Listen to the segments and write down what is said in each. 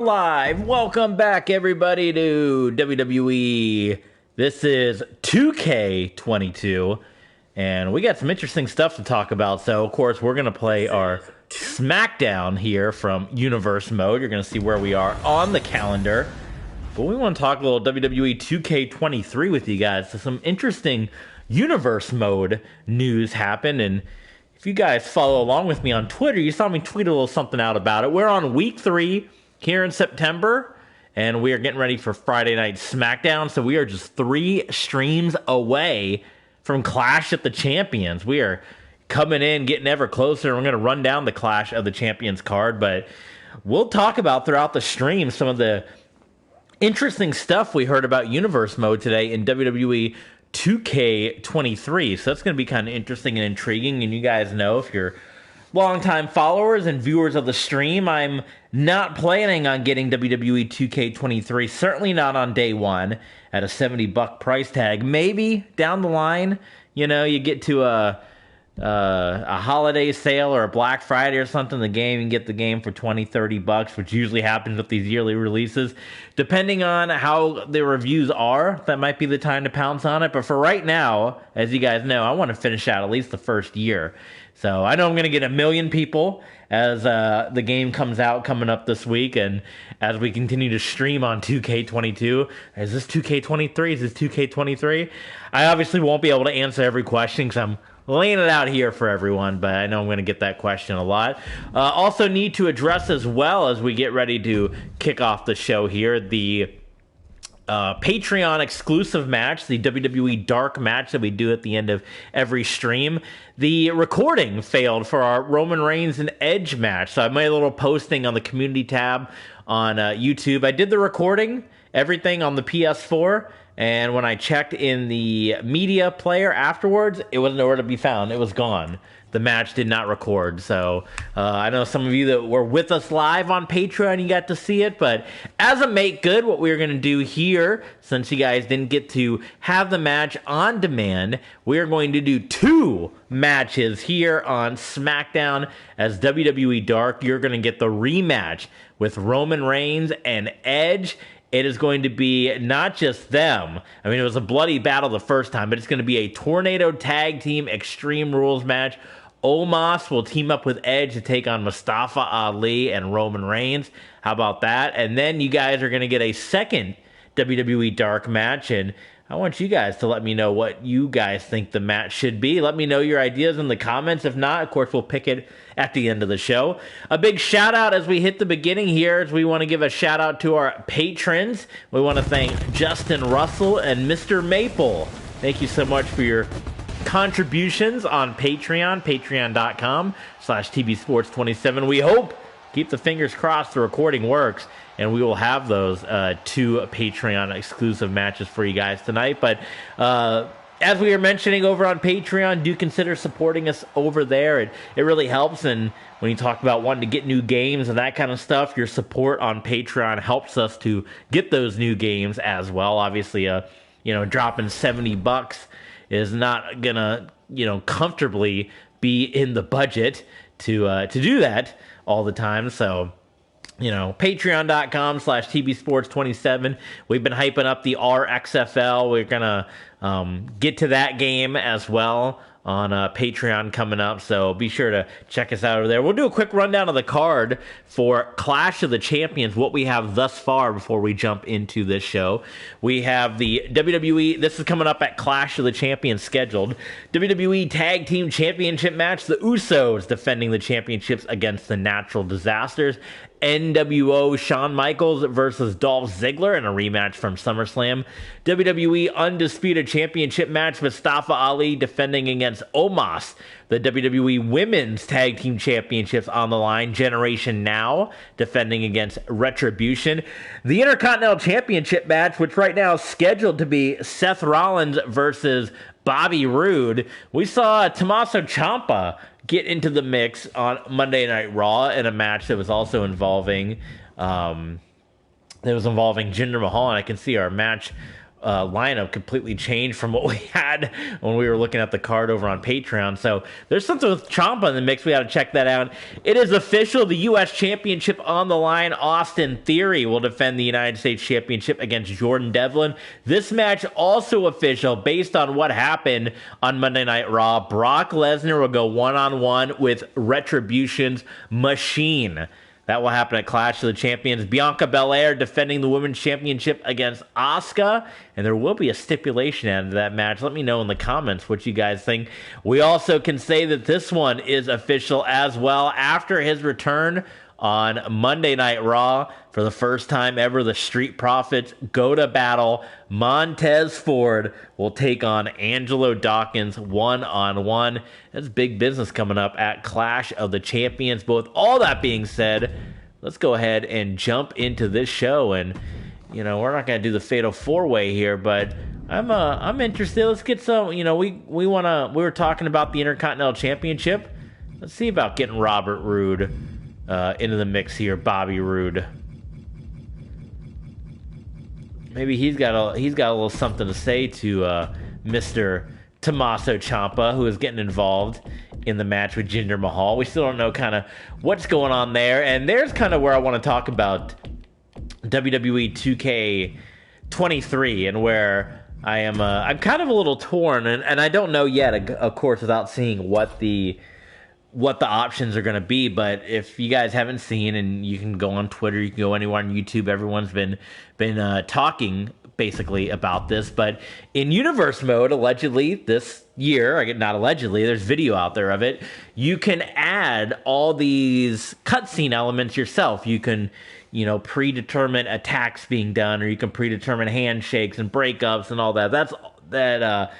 Live. Welcome back, everybody, to WWE. This is 2K22, and we got some interesting stuff to talk about. So, of course, we're going to play our SmackDown here from Universe Mode. You're going to see where we are on the calendar. But we want to talk a little WWE 2K23 with you guys. So some interesting Universe Mode news happened, and if you guys follow along with me on Twitter, you saw me tweet a little something out about it. We're on week 3 here in September, and we are getting ready for Friday Night SmackDown, so we are just 3 streams away from Clash of the Champions. We are coming in, getting ever closer, and we're going to run down the Clash of the Champions card, but we'll talk about throughout the stream some of the interesting stuff we heard about Universe Mode today in WWE 2K23, so that's going to be kind of interesting and intriguing, and you guys know, if you're longtime followers and viewers of the stream, I'm not planning on getting WWE 2K23, certainly not on day one at a $70 price tag. Maybe down the line, you know, you get to a holiday sale or a Black Friday or something, the game, you can get the game for $20-$30, which usually happens with these yearly releases. Depending on how the reviews are, that might be the time to pounce on it. But for right now, as you guys know, I want to finish out at least the first year. So I know I'm going to get 1 million people as the game comes out coming up this week, and as we continue to stream on 2K22. Is this 2K23? Is this 2K23? I obviously won't be able to answer every question because I'm laying it out here for everyone, but I know I'm going to get that question a lot. Also need to address as well as we get ready to kick off the show here, the Patreon exclusive match, the WWE Dark match that we do at the end of every stream. The recording failed for our Roman Reigns and Edge match, so I made a little posting on the community tab on YouTube. I did the recording, everything on the PS4, and when I checked in the media player afterwards, it was nowhere to be found. It was gone. The match did not record. So I know some of you that were with us live on Patreon, you got to see it. But as a make good, what we're going to do here, since you guys didn't get to have the match on demand, we are going to do 2 matches here on SmackDown as WWE Dark. You're going to get the rematch with Roman Reigns and Edge. It is going to be not just them. I mean, it was a bloody battle the first time, but it's going to be a Tornado Tag Team Extreme Rules match. Omos will team up with Edge to take on Mustafa Ali and Roman Reigns. How about that? And then you guys are going to get a second WWE Dark match, and I want you guys to let me know what you guys think the match should be. Let me know your ideas in the comments. If not, of course, we'll pick it at the end of the show. A big shout out as we hit the beginning here, as we want to give a shout out to our patrons. We want to thank Justin Russell and Mr. Maple. Thank you so much for your contributions on Patreon, patreon.com/TBSports27. We hope, keep the fingers crossed, the recording works, and we will have those 2 Patreon exclusive matches for you guys tonight. But as we were mentioning over on Patreon, do consider supporting us over there. It really helps, and when you talk about wanting to get new games and that kind of stuff, your support on Patreon helps us to get those new games as well. Obviously, dropping $70 is not gonna, comfortably be in the budget to do that all the time. So, patreon.com/TBSports27. We've been hyping up the RXFL. We're gonna get to that game as well on Patreon coming up, so be sure to check us out over there. We'll do a quick rundown of the card for Clash of the Champions, what we have thus far before we jump into this show. We have the WWE, this is coming up at Clash of the Champions scheduled, WWE Tag Team Championship match, the Usos defending the championships against the Natural Disasters. NWO Shawn Michaels versus Dolph Ziggler in a rematch from SummerSlam. WWE Undisputed Championship match, Mustafa Ali defending against Omos. The WWE Women's Tag Team Championships on the line. Generation Now defending against Retribution. The Intercontinental Championship match, which right now is scheduled to be Seth Rollins versus Bobby Roode. We saw Tommaso Ciampa get into the mix on Monday Night Raw in a match that was also involving Jinder Mahal, and I can see our match lineup completely changed from what we had when we were looking at the card over on Patreon. So there's something with Champa in the mix. We got to check that out. It is official. The U.S. Championship on the line. Austin Theory will defend the United States Championship against Jordan Devlin. This match also official based on what happened on Monday Night Raw. Brock Lesnar will go one-on-one with Retribution's Machine. That will happen at Clash of the Champions. Bianca Belair defending the Women's Championship against Asuka. And there will be a stipulation added to that match. Let me know in the comments what you guys think. We also can say that this one is official as well. After his return on Monday Night Raw, for the first time ever, the Street Profits go to battle. Montez Ford will take on Angelo Dawkins one-on-one. That's big business coming up at Clash of the Champions. But with all that being said, let's go ahead and jump into this show. And, you know, we're not going to do the Fatal 4-Way here, but I'm interested. Let's get some, you know, we were talking about the Intercontinental Championship. Let's see about getting Robert Roode into the mix here, Bobby Roode. Maybe he's got a little something to say to Mr. Tommaso Ciampa, who is getting involved in the match with Jinder Mahal. We still don't know kind of what's going on there, and there's kind of where I want to talk about WWE 2K23 and where I'm kind of a little torn, and I don't know yet, of course, without seeing what the options are going to be. But if you guys haven't seen, and you can go on Twitter, you can go anywhere on YouTube, everyone's been talking basically about this. But in universe mode, allegedly this year, not allegedly, there's video out there of it, you can add all these cutscene elements yourself. You can, you know, predetermine attacks being done, or you can predetermine handshakes and breakups and all that.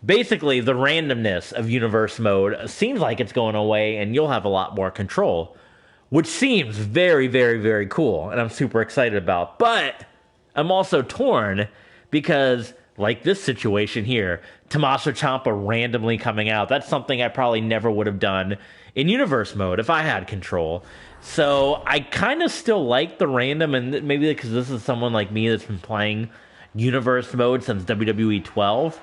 Basically, the randomness of universe mode seems like it's going away, and you'll have a lot more control, which seems very, very, very cool, and I'm super excited about. But I'm also torn because, like this situation here, Tommaso Ciampa randomly coming out, that's something I probably never would have done in universe mode if I had control. So I kind of still like the random, and maybe because this is someone like me that's been playing universe mode since WWE 12,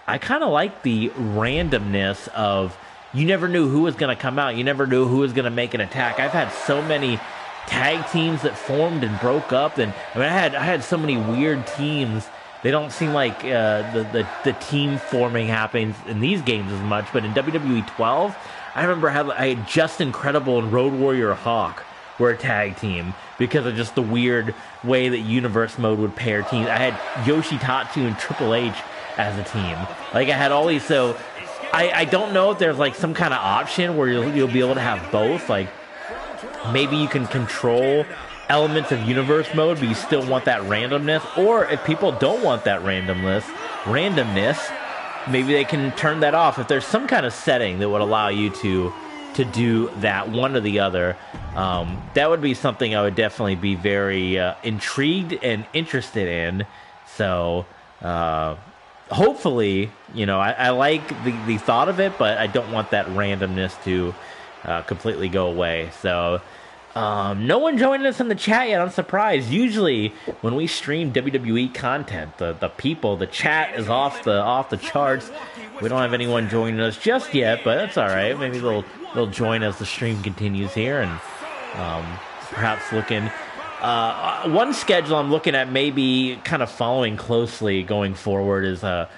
I kind of like the randomness of, you never knew who was going to come out. You never knew who was going to make an attack. I've had so many tag teams that formed and broke up, and I mean, I had so many weird teams. They don't seem like the team forming happens in these games as much, but in WWE 12, I remember I had Justin Credible and Road Warrior Hawk were a tag team because of just the weird way that universe mode would pair teams. I had Yoshitatsu and Triple H as a team. Like, I had all these, so I don't know if there's like some kind of option where you'll be able to have both. Like, maybe you can control elements of universe mode, but you still want that randomness. Or if people don't want that randomness, maybe they can turn that off. If there's some kind of setting that would allow you to do that, one or the other, that would be something I would definitely be very intrigued and interested in. So, hopefully, you know, I like the thought of it, but I don't want that randomness to completely go away. So, no one joining us in the chat yet. I'm surprised. Usually, when we stream WWE content, the chat is off the charts. We don't have anyone joining us just yet, but that's all right. Maybe they'll join as the stream continues here, and perhaps looking. One schedule I'm looking at maybe kind of following closely going forward is a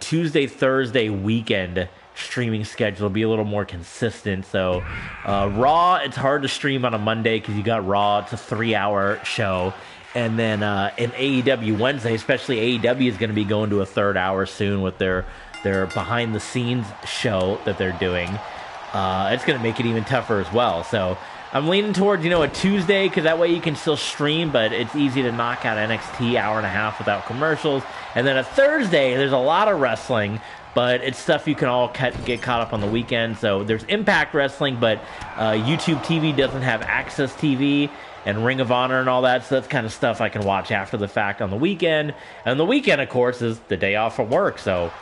Tuesday, Thursday weekend streaming schedule. Be a little more consistent. So Raw, it's hard to stream on a Monday because you got Raw. It's a 3-hour show. And then in AEW Wednesday, especially AEW is going to be going to a 3rd hour soon with their behind-the-scenes show that they're doing. It's going to make it even tougher as well. So I'm leaning towards, a Tuesday, because that way you can still stream, but it's easy to knock out NXT hour and a half without commercials. And then a Thursday, there's a lot of wrestling, but it's stuff you can all get caught up on the weekend. So there's Impact Wrestling, but YouTube TV doesn't have Access TV and Ring of Honor and all that, so that's kind of stuff I can watch after the fact on the weekend. And the weekend, of course, is the day off from work, so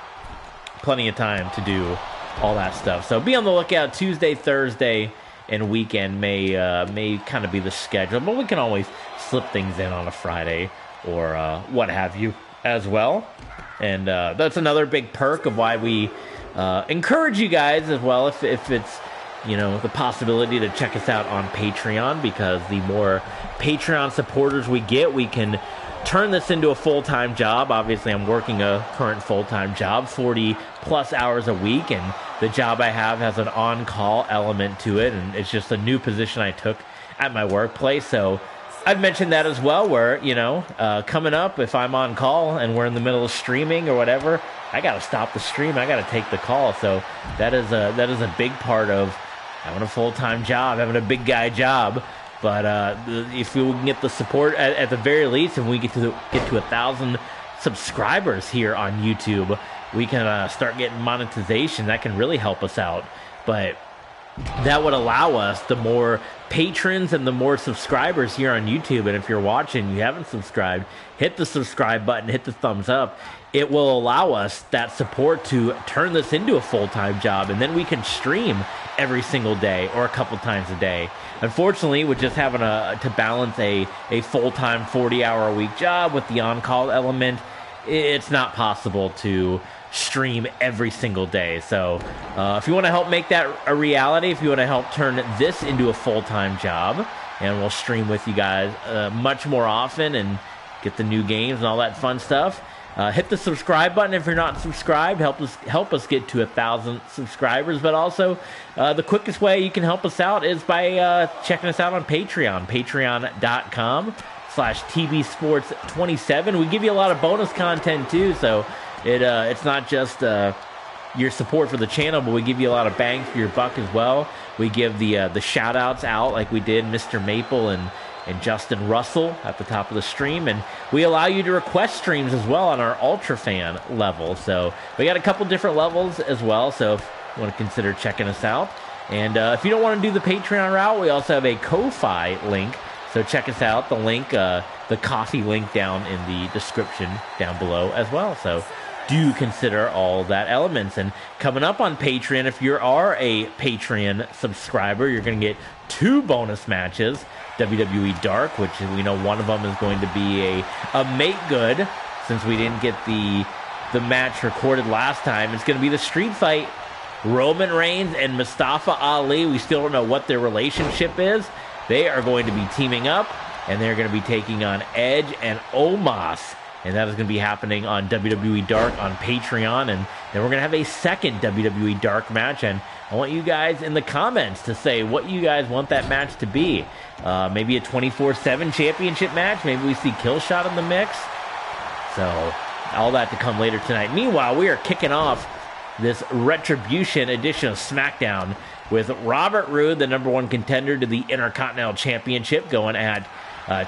plenty of time to do all that stuff. So be on the lookout. Tuesday, Thursday, and weekend may kind of be the schedule, but we can always slip things in on a Friday or what have you. as well. And that's another big perk of why we encourage you guys as well, if it's, you know, the possibility to check us out on Patreon, because the more Patreon supporters we get, we can turn this into a full-time job. Obviously, I'm working a current full-time job, 40 plus hours a week, and the job I have has an on-call element to it, and it's just a new position I took at my workplace. So I've mentioned that as well, where, you know, coming up, if I'm on call and we're in the middle of streaming or whatever, I got to stop the stream. I got to take the call. So that is a big part of having a full-time job, having a big guy job. But if we can get the support at the very least, and we get to 1,000 subscribers here on YouTube, we can start getting monetization. That can really help us out. But that would allow us, the more patrons and the more subscribers here on YouTube. And if you're watching, you haven't subscribed, hit the subscribe button, hit the thumbs up. It will allow us that support to turn this into a full-time job, and then we can stream every single day or a couple times a day. Unfortunately, with just having to balance a full-time 40-hour-a-week job with the on-call element, it's not possible to stream every single day. So if you want to help make that a reality, if you want to help turn this into a full-time job, and we'll stream with you guys much more often and get the new games and all that fun stuff, hit the subscribe button if you're not subscribed. Help us get to 1,000 subscribers. But also, the quickest way you can help us out is by checking us out on Patreon. Patreon.com/TBSports27. We give you a lot of bonus content too, so it's not just your support for the channel, but we give you a lot of bang for your buck as well. We give the shout outs out, like we did Mr. Maple and Justin Russell at the top of the stream, and we allow you to request streams as well on our Ultra Fan level. So we got a couple different levels as well, so if you want to consider checking us out. And if you don't want to do the Patreon route, we also have a Ko-Fi link, so check us out. The link, the coffee link down in the description down below as well. So do consider all that elements. And coming up on Patreon, if you are a Patreon subscriber, you're going to get 2 bonus matches. WWE Dark, which we know one of them is going to be a make good, since we didn't get the match recorded last time. It's going to be the street fight, Roman Reigns and Mustafa Ali. We still don't know what their relationship is. They are going to be teaming up, and they're going to be taking on Edge and Omos. And that is going to be happening on WWE Dark on Patreon. And then we're going to have a second WWE Dark match. And I want you guys in the comments to say what you guys want that match to be. Maybe a 24/7 championship match. Maybe we see Killshot in the mix. So all that to come later tonight. Meanwhile, we are kicking off this Retribution edition of SmackDown with Robert Roode, the #1 contender to the Intercontinental Championship, going at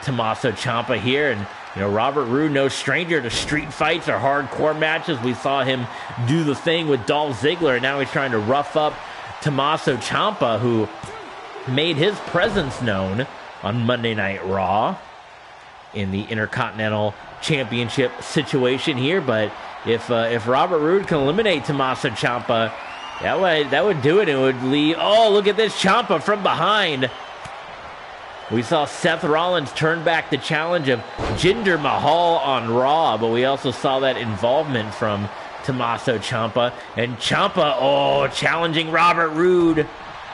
Tommaso Ciampa here. And you know, Robert Roode, no stranger to street fights or hardcore matches. We saw him do the thing with Dolph Ziggler, and now he's trying to rough up Tommaso Ciampa, who made his presence known on Monday Night Raw in the Intercontinental Championship situation here. But if Robert Roode can eliminate Tommaso Ciampa, that would do it. It would leave. Oh, look at this, Ciampa from behind. We saw Seth Rollins turn back the challenge of Jinder Mahal on Raw, but we also saw that involvement from Tommaso Ciampa. And Ciampa, challenging Robert Roode.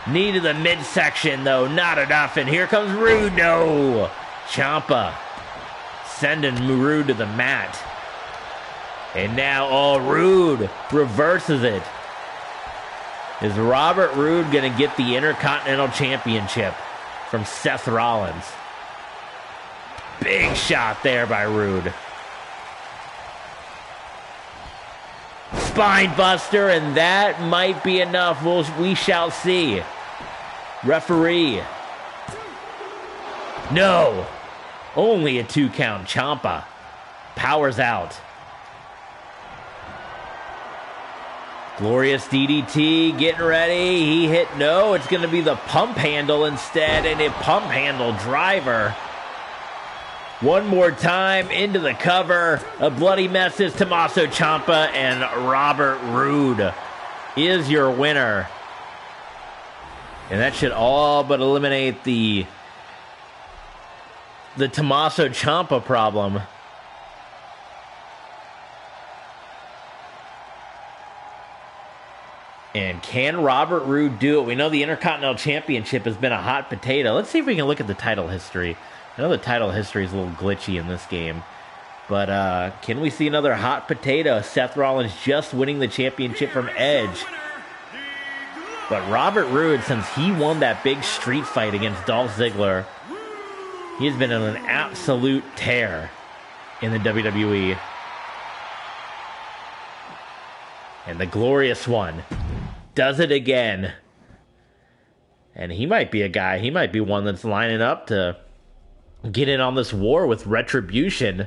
Knee to the midsection, though, not enough. And here comes Roode, no. Ciampa sending Roode to the mat. And now, Roode reverses it. Is Robert Roode going to get the Intercontinental Championship from Seth Rollins? Big shot there by Roode. Spine buster, and that might be enough. We shall see. Referee. No. Only a 2 count. Ciampa powers out. Glorious DDT, getting ready. He hit, no, it's going to be the pump handle instead, and a pump handle driver. One more time into the cover. A bloody mess is Tommaso Ciampa, and Robert Roode is your winner. And that should all but eliminate the Tommaso Ciampa problem. And can Robert Roode do it? We know the Intercontinental Championship has been a hot potato. Let's see if we can look at the title history. I know the title history is a little glitchy in this game. But can we see another hot potato? Seth Rollins just winning the championship from Edge. But Robert Roode, since he won that big street fight against Dolph Ziggler, he has been on an absolute tear in the WWE. And the Glorious One does it again. And he might be a guy, he might be one that's lining up to get in on this war with Retribution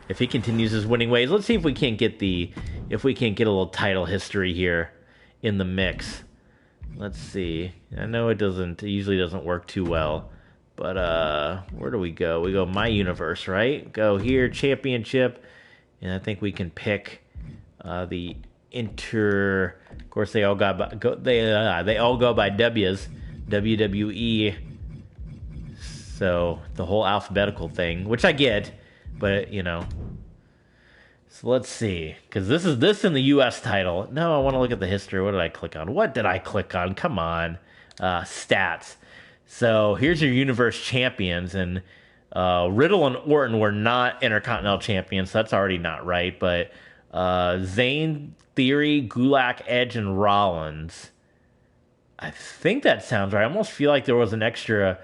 if he continues his winning ways. Let's see if we can't get a little title history here in the mix. Let's see. I know it usually doesn't work too well. But where do we go? We go My Universe, right? Go here, Championship. And I think we can pick the of course they all go by W's, WWE. So the whole alphabetical thing, which I get, but so let's see, because this in the U.S. title. No, I want to look at the history. What did I click on? Come on, stats. So here's your Universe champions, and Riddle and Orton were not Intercontinental champions, so that's already not right. But Zayn, Theory, Gulak, Edge, and Rollins. I think that sounds right. I almost feel like there was an extra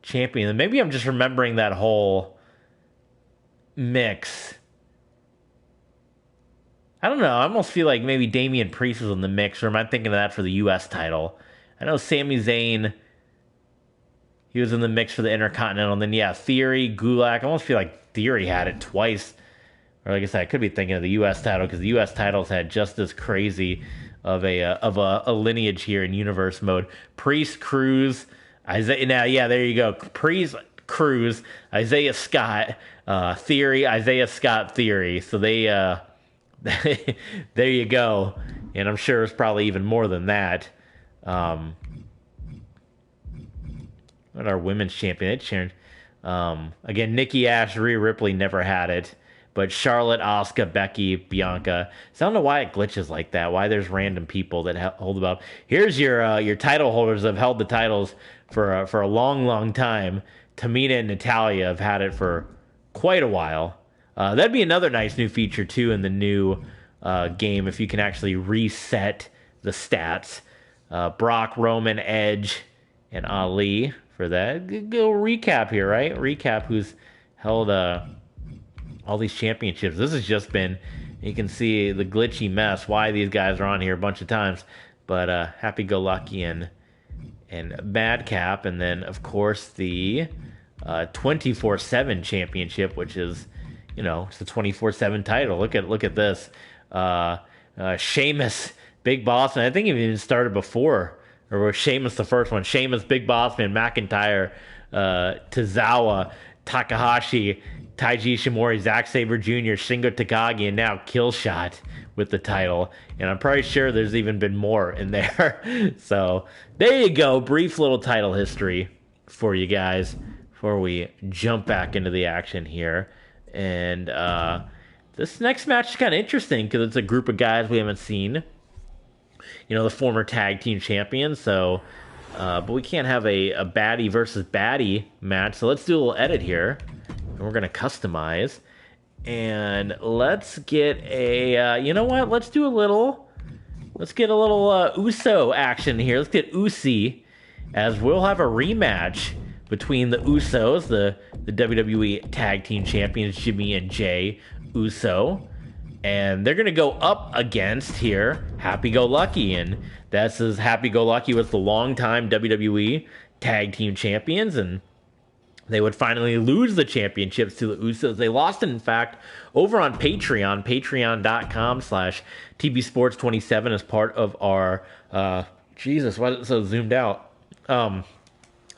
champion. And maybe I'm just remembering that whole mix. I don't know. I almost feel like maybe Damian Priest was in the mix, or am I thinking of that for the U.S. title? I know Sami Zayn, he was in the mix for the Intercontinental. And then, Theory, Gulak. I almost feel like Theory had it twice. Or like I said, I could be thinking of the U.S. title, because the U.S. titles had just as crazy of a lineage here in Universe mode. Priest, Cruz, Isaiah. Now, there you go. Priest, Cruz, Isaiah Scott, Theory, Isaiah Scott, Theory. So they, there you go. And I'm sure it's probably even more than that. What our women's champion? Again, Nikki Ash, Rhea Ripley never had it. But Charlotte, Asuka, Becky, Bianca. So I don't know why it glitches like that. Why there's random people that hold the belt. Here's your title holders that have held the titles for a long, long time. Tamina and Natalya have had it for quite a while. That'd be another nice new feature too in the new game, if you can actually reset the stats. Brock, Roman, Edge, and Ali for that. Go recap here, right? Recap who's held all these championships. This has just been, you can see the glitchy mess, why these guys are on here a bunch of times. But Happy Go Lucky and Madcap, and then of course the 24/7 championship, which is, it's the 24/7 title. Look at this. Sheamus, Big Boss Man. I think it even started before, or was Sheamus the first one? Sheamus, Big Boss Man, McIntyre, Tozawa, Takahashi, Taiji Ishimori, Zack Sabre Jr., Shingo Takagi, and now Killshot with the title. And I'm pretty sure there's even been more in there. So there you go. Brief little title history for you guys before we jump back into the action here. And this next match is kind of interesting because it's a group of guys we haven't seen. The former tag team champions. So, but we can't have a baddie versus baddie match. So let's do a little edit here. And we're going to customize. And let's get let's get a little Uso action here. Let's get Usi, as we'll have a rematch between the Usos, the WWE Tag Team Champions, Jimmy and Jay Uso. And they're going to go up against here Happy Go Lucky. And that's as Happy Go Lucky was the longtime WWE Tag Team Champions. And they would finally lose the championships to the Usos. They lost it, in fact, over on Patreon, patreon.com/TBSports27 as part of our, Jesus, why is it so zoomed out?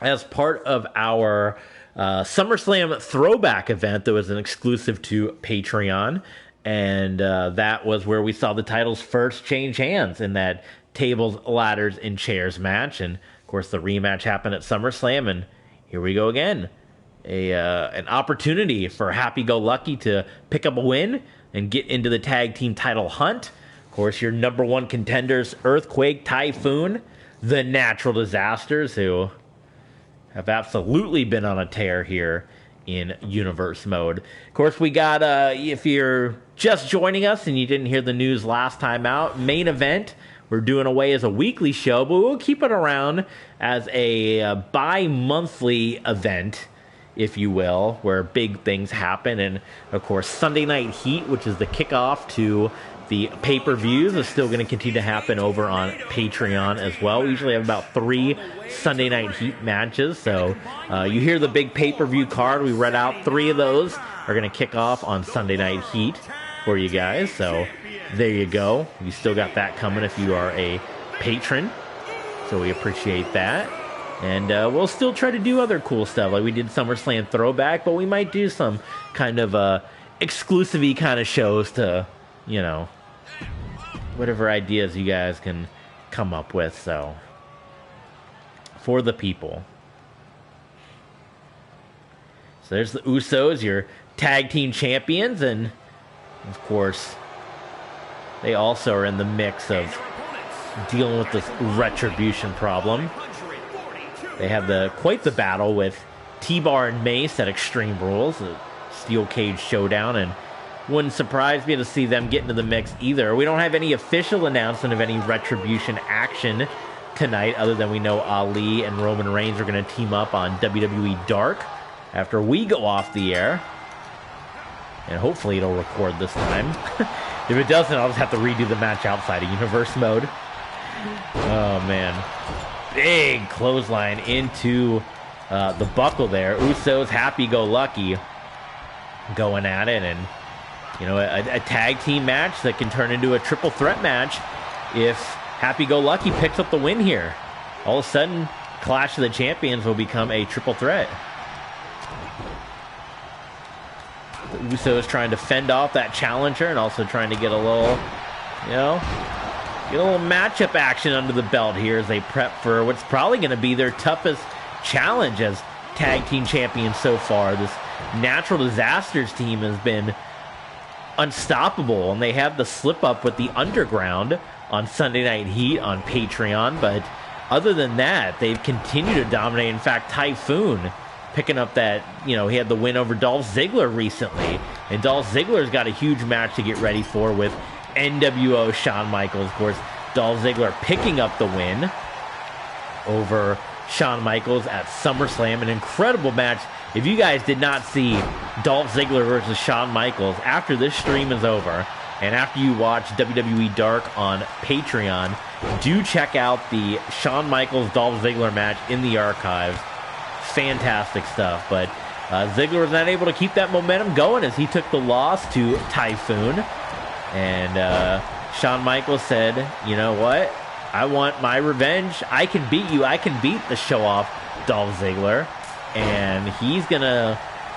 As part of our SummerSlam throwback event that was an exclusive to Patreon. And that was where we saw the titles first change hands in that tables, ladders, and chairs match. And, of course, the rematch happened at SummerSlam, and here we go again. An opportunity for Happy Go Lucky to pick up a win and get into the tag team title hunt. Of Of course, your number one contenders, Earthquake, Typhoon, the Natural Disasters, who have absolutely been on a tear here in Universe mode. Of course, we got, if you're just joining us and you didn't hear the news last time out, main event, we're doing away as a weekly show, but we'll keep it around as a bi-monthly event, if you will, where big things happen. And, of course, Sunday Night Heat, which is the kickoff to the pay-per-views, is still going to continue to happen over on Patreon as well. We usually have about 3 Sunday Night Heat matches. So you hear the big pay-per-view card. We read out 3 of those are going to kick off on Sunday Night Heat for you guys. So there you go. You still got that coming if you are a patron. So we appreciate that. And we'll still try to do other cool stuff. Like we did SummerSlam Throwback, but we might do some kind of exclusive-y kind of shows to, you know, whatever ideas you guys can come up with. So, for the people. So there's the Usos, your tag team champions, and of course, they also are in the mix of dealing with this retribution problem. They have quite the battle with T-Bar and Mace at Extreme Rules, a steel cage showdown, and wouldn't surprise me to see them get into the mix either. We don't have any official announcement of any retribution action tonight, other than we know Ali and Roman Reigns are going to team up on WWE Dark after we go off the air. And hopefully it'll record this time. If it doesn't, I'll just have to redo the match outside of Universe mode. Oh, man. Big clothesline into the buckle there. Usos happy-go-lucky going at it, and you know, a tag team match that can turn into a triple threat match if Happy-Go-Lucky picks up the win here. All of a sudden, Clash of the Champions will become a triple threat. The Usos trying to fend off that challenger and also trying to get a little, you know, get a little matchup action under the belt here as they prep for what's probably going to be their toughest challenge as tag team champions so far. This Natural Disasters team has been unstoppable, and they have the slip up with the Underground on Sunday Night Heat on Patreon, but other than that, they've continued to dominate. In fact, Typhoon picking up that, you know, he had the win over Dolph Ziggler recently, and Dolph Ziggler's got a huge match to get ready for with NWO Shawn Michaels. Of course, Dolph Ziggler picking up the win over Shawn Michaels at SummerSlam, an incredible match. If you guys did not see Dolph Ziggler versus Shawn Michaels, after this stream is over, and after you watch WWE Dark on Patreon, do check out the Shawn Michaels Dolph Ziggler match in the archives. Fantastic stuff. But Ziggler was not able to keep that momentum going as he took the loss to Typhoon. And Shawn Michaels said, you know what? I want my revenge. I can beat you. I can beat the show-off Dolph Ziggler. And he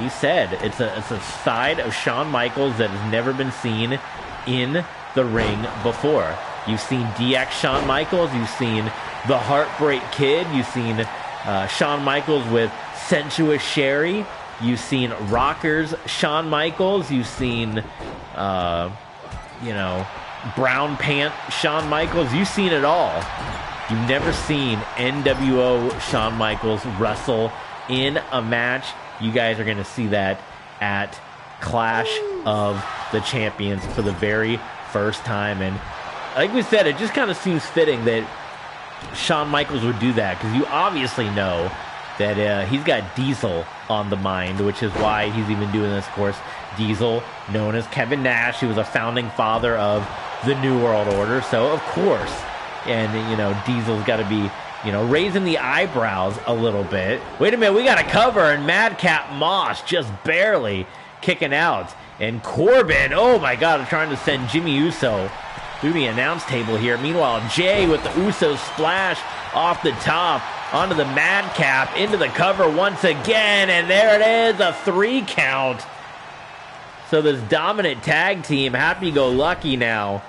said it's a side of Shawn Michaels that has never been seen in the ring before. You've seen DX Shawn Michaels, you've seen the Heartbreak Kid, you've seen Shawn Michaels with Sensuous Sherry, you've seen Rockers Shawn Michaels, you've seen you know, Brown Pant Shawn Michaels. You've seen it all. You've never seen NWO Shawn Michaels wrestle in a match. You guys are going to see that at Clash of the Champions for the very first time. And like we said, it just kind of seems fitting that Shawn Michaels would do that, because you obviously know that he's got Diesel on the mind, which is why he's even doing this. Of course, Diesel, known as Kevin Nash, he was a founding father of the New World Order. So, of course, and, you know, Diesel's got to be, you know, raising the eyebrows a little bit. Wait a minute, we got a cover, and Madcap Moss just barely kicking out. And Corbin, oh my God, trying to send Jimmy Uso through the announce table here. Meanwhile, Jay with the Uso splash off the top onto the Madcap, into the cover once again, and there it is, a 3 count. So this dominant tag team, Happy-Go-Lucky now,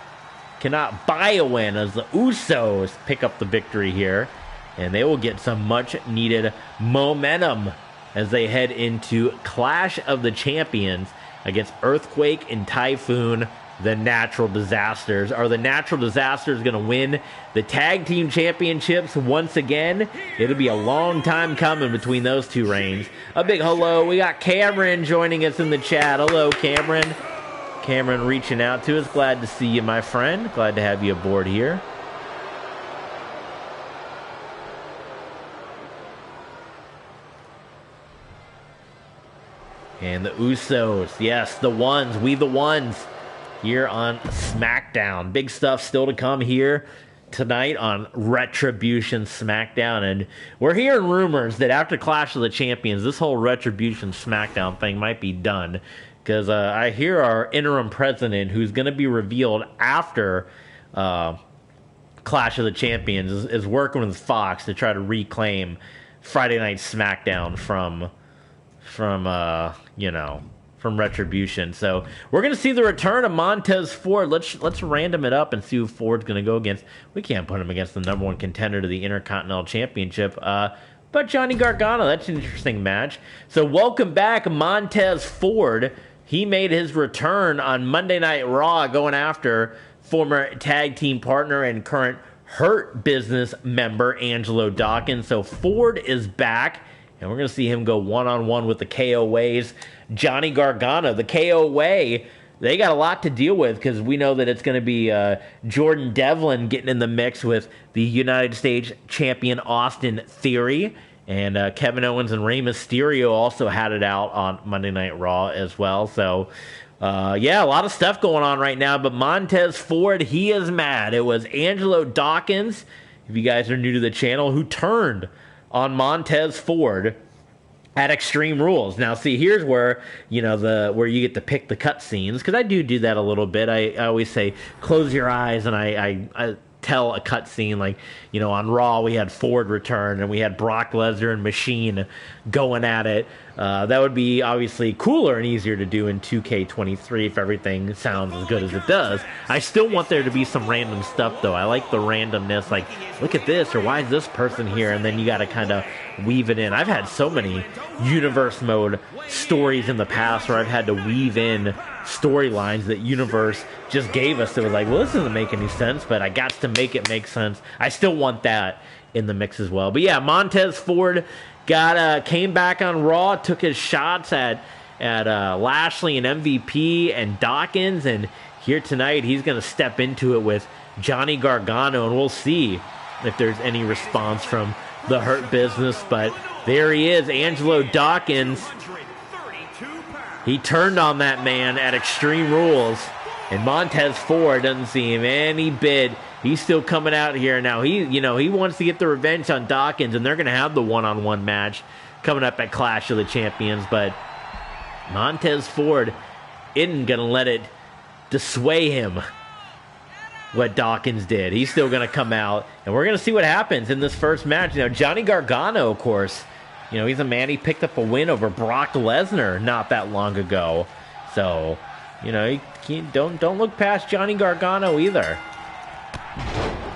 cannot buy a win as the Usos pick up the victory here, and they will get some much-needed momentum as they head into Clash of the Champions against Earthquake and Typhoon, the Natural Disasters. Are the Natural Disasters going to win the tag team championships once again? It'll be a long time coming between those two reigns. A big hello. We got Cameron joining us in the chat. Hello, Cameron. Cameron reaching out to us. Glad to see you, my friend. Glad to have you aboard here. And the Usos, yes, the ones, we the ones, here on SmackDown. Big stuff still to come here tonight on Retribution SmackDown. And we're hearing rumors that after Clash of the Champions, this whole Retribution SmackDown thing might be done. Because I hear our interim president, who's going to be revealed after Clash of the Champions, is working with Fox to try to reclaim Friday Night SmackDown from Retribution. So we're going to see the return of Montez Ford. Let's random it up and see who Ford's going to go against. We can't put him against the number one contender to the Intercontinental Championship, but Johnny Gargano. That's an interesting match. So welcome back, Montez Ford. He made his return on Monday Night Raw, going after former tag team partner and current Hurt Business member Angelo Dawkins. So Ford is back. And we're going to see him go one-on-one with the KOAs. Johnny Gargano, the KOA, they got a lot to deal with because we know that it's going to be Jordan Devlin getting in the mix with the United States champion Austin Theory. And Kevin Owens and Rey Mysterio also had it out on Monday Night Raw as well. So, a lot of stuff going on right now. But Montez Ford, he is mad. It was Angelo Dawkins, if you guys are new to the channel, who turned on Montez Ford at Extreme Rules. Now, see, here's where, where you get to pick the cut scenes, because I do that a little bit. I always say, close your eyes, and I tell a cut scene, like, on Raw, we had Ford return, and we had Brock Lesnar and Machine going at it. That would be obviously cooler and easier to do in 2K23 if everything sounds as good as it does. I still want there to be some random stuff, though. I like the randomness, like, look at this, or why is this person here? And then you got to kind of weave it in. I've had so many universe mode stories in the past where I've had to weave in storylines that universe just gave us that was like, well, this doesn't make any sense, but I got to make it make sense. I still want that in the mix as well. But yeah, Montez Ford came back on Raw, took his shots at Lashley and MVP and Dawkins, and here tonight he's going to step into it with Johnny Gargano, and we'll see if there's any response from the Hurt Business. But there he is, Angelo Dawkins. He turned on that man at Extreme Rules, and Montez Ford doesn't seem any bit. He's still coming out here now. He wants to get the revenge on Dawkins, and they're going to have the one-on-one match coming up at Clash of the Champions. But Montez Ford isn't going to let it dissuade him what Dawkins did. He's still going to come out, and we're going to see what happens in this first match. Johnny Gargano, of course, he's a man. He picked up a win over Brock Lesnar not that long ago. So, don't look past Johnny Gargano either.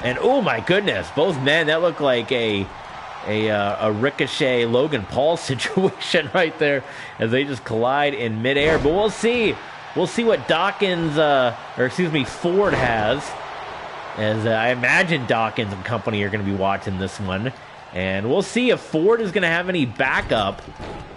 And oh my goodness, both men, that looked like a Ricochet Logan Paul situation right there as they just collide in midair. But we'll see what Ford has, as I imagine Dawkins and company are going to be watching this one. And we'll see if Ford is going to have any backup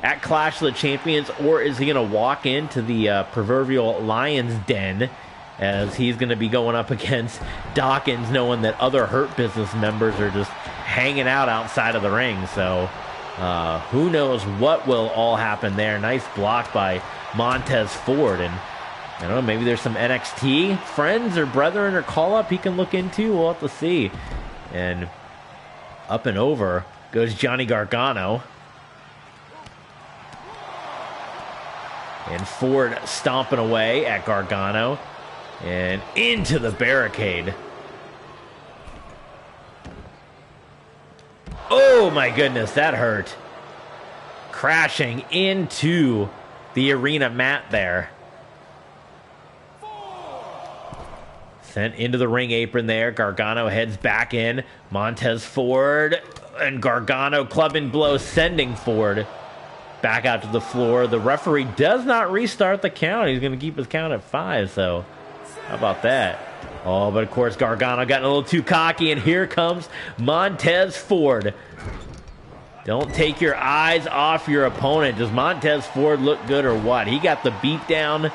at Clash of the Champions, or is he going to walk into the proverbial lion's den, as he's going to be going up against Dawkins, knowing that other Hurt Business members are just hanging out outside of the ring. So who knows what will all happen there. Nice block by Montez Ford. And I don't know, maybe there's some NXT friends or brethren or call-up he can look into. We'll have to see. And up and over goes Johnny Gargano. And Ford stomping away at Gargano. And into the barricade. Oh my goodness, that hurt. Crashing into the arena mat there. Sent into the ring apron there. Gargano heads back in. Montez Ford and Gargano clubbing blows, sending Ford back out to the floor. The referee does not restart the count. He's going to keep his count at 5, so How about that? Oh, but of course Gargano got a little too cocky, and here comes Montez Ford. Don't take your eyes off your opponent. Does Montez Ford look good or what? He got the beatdown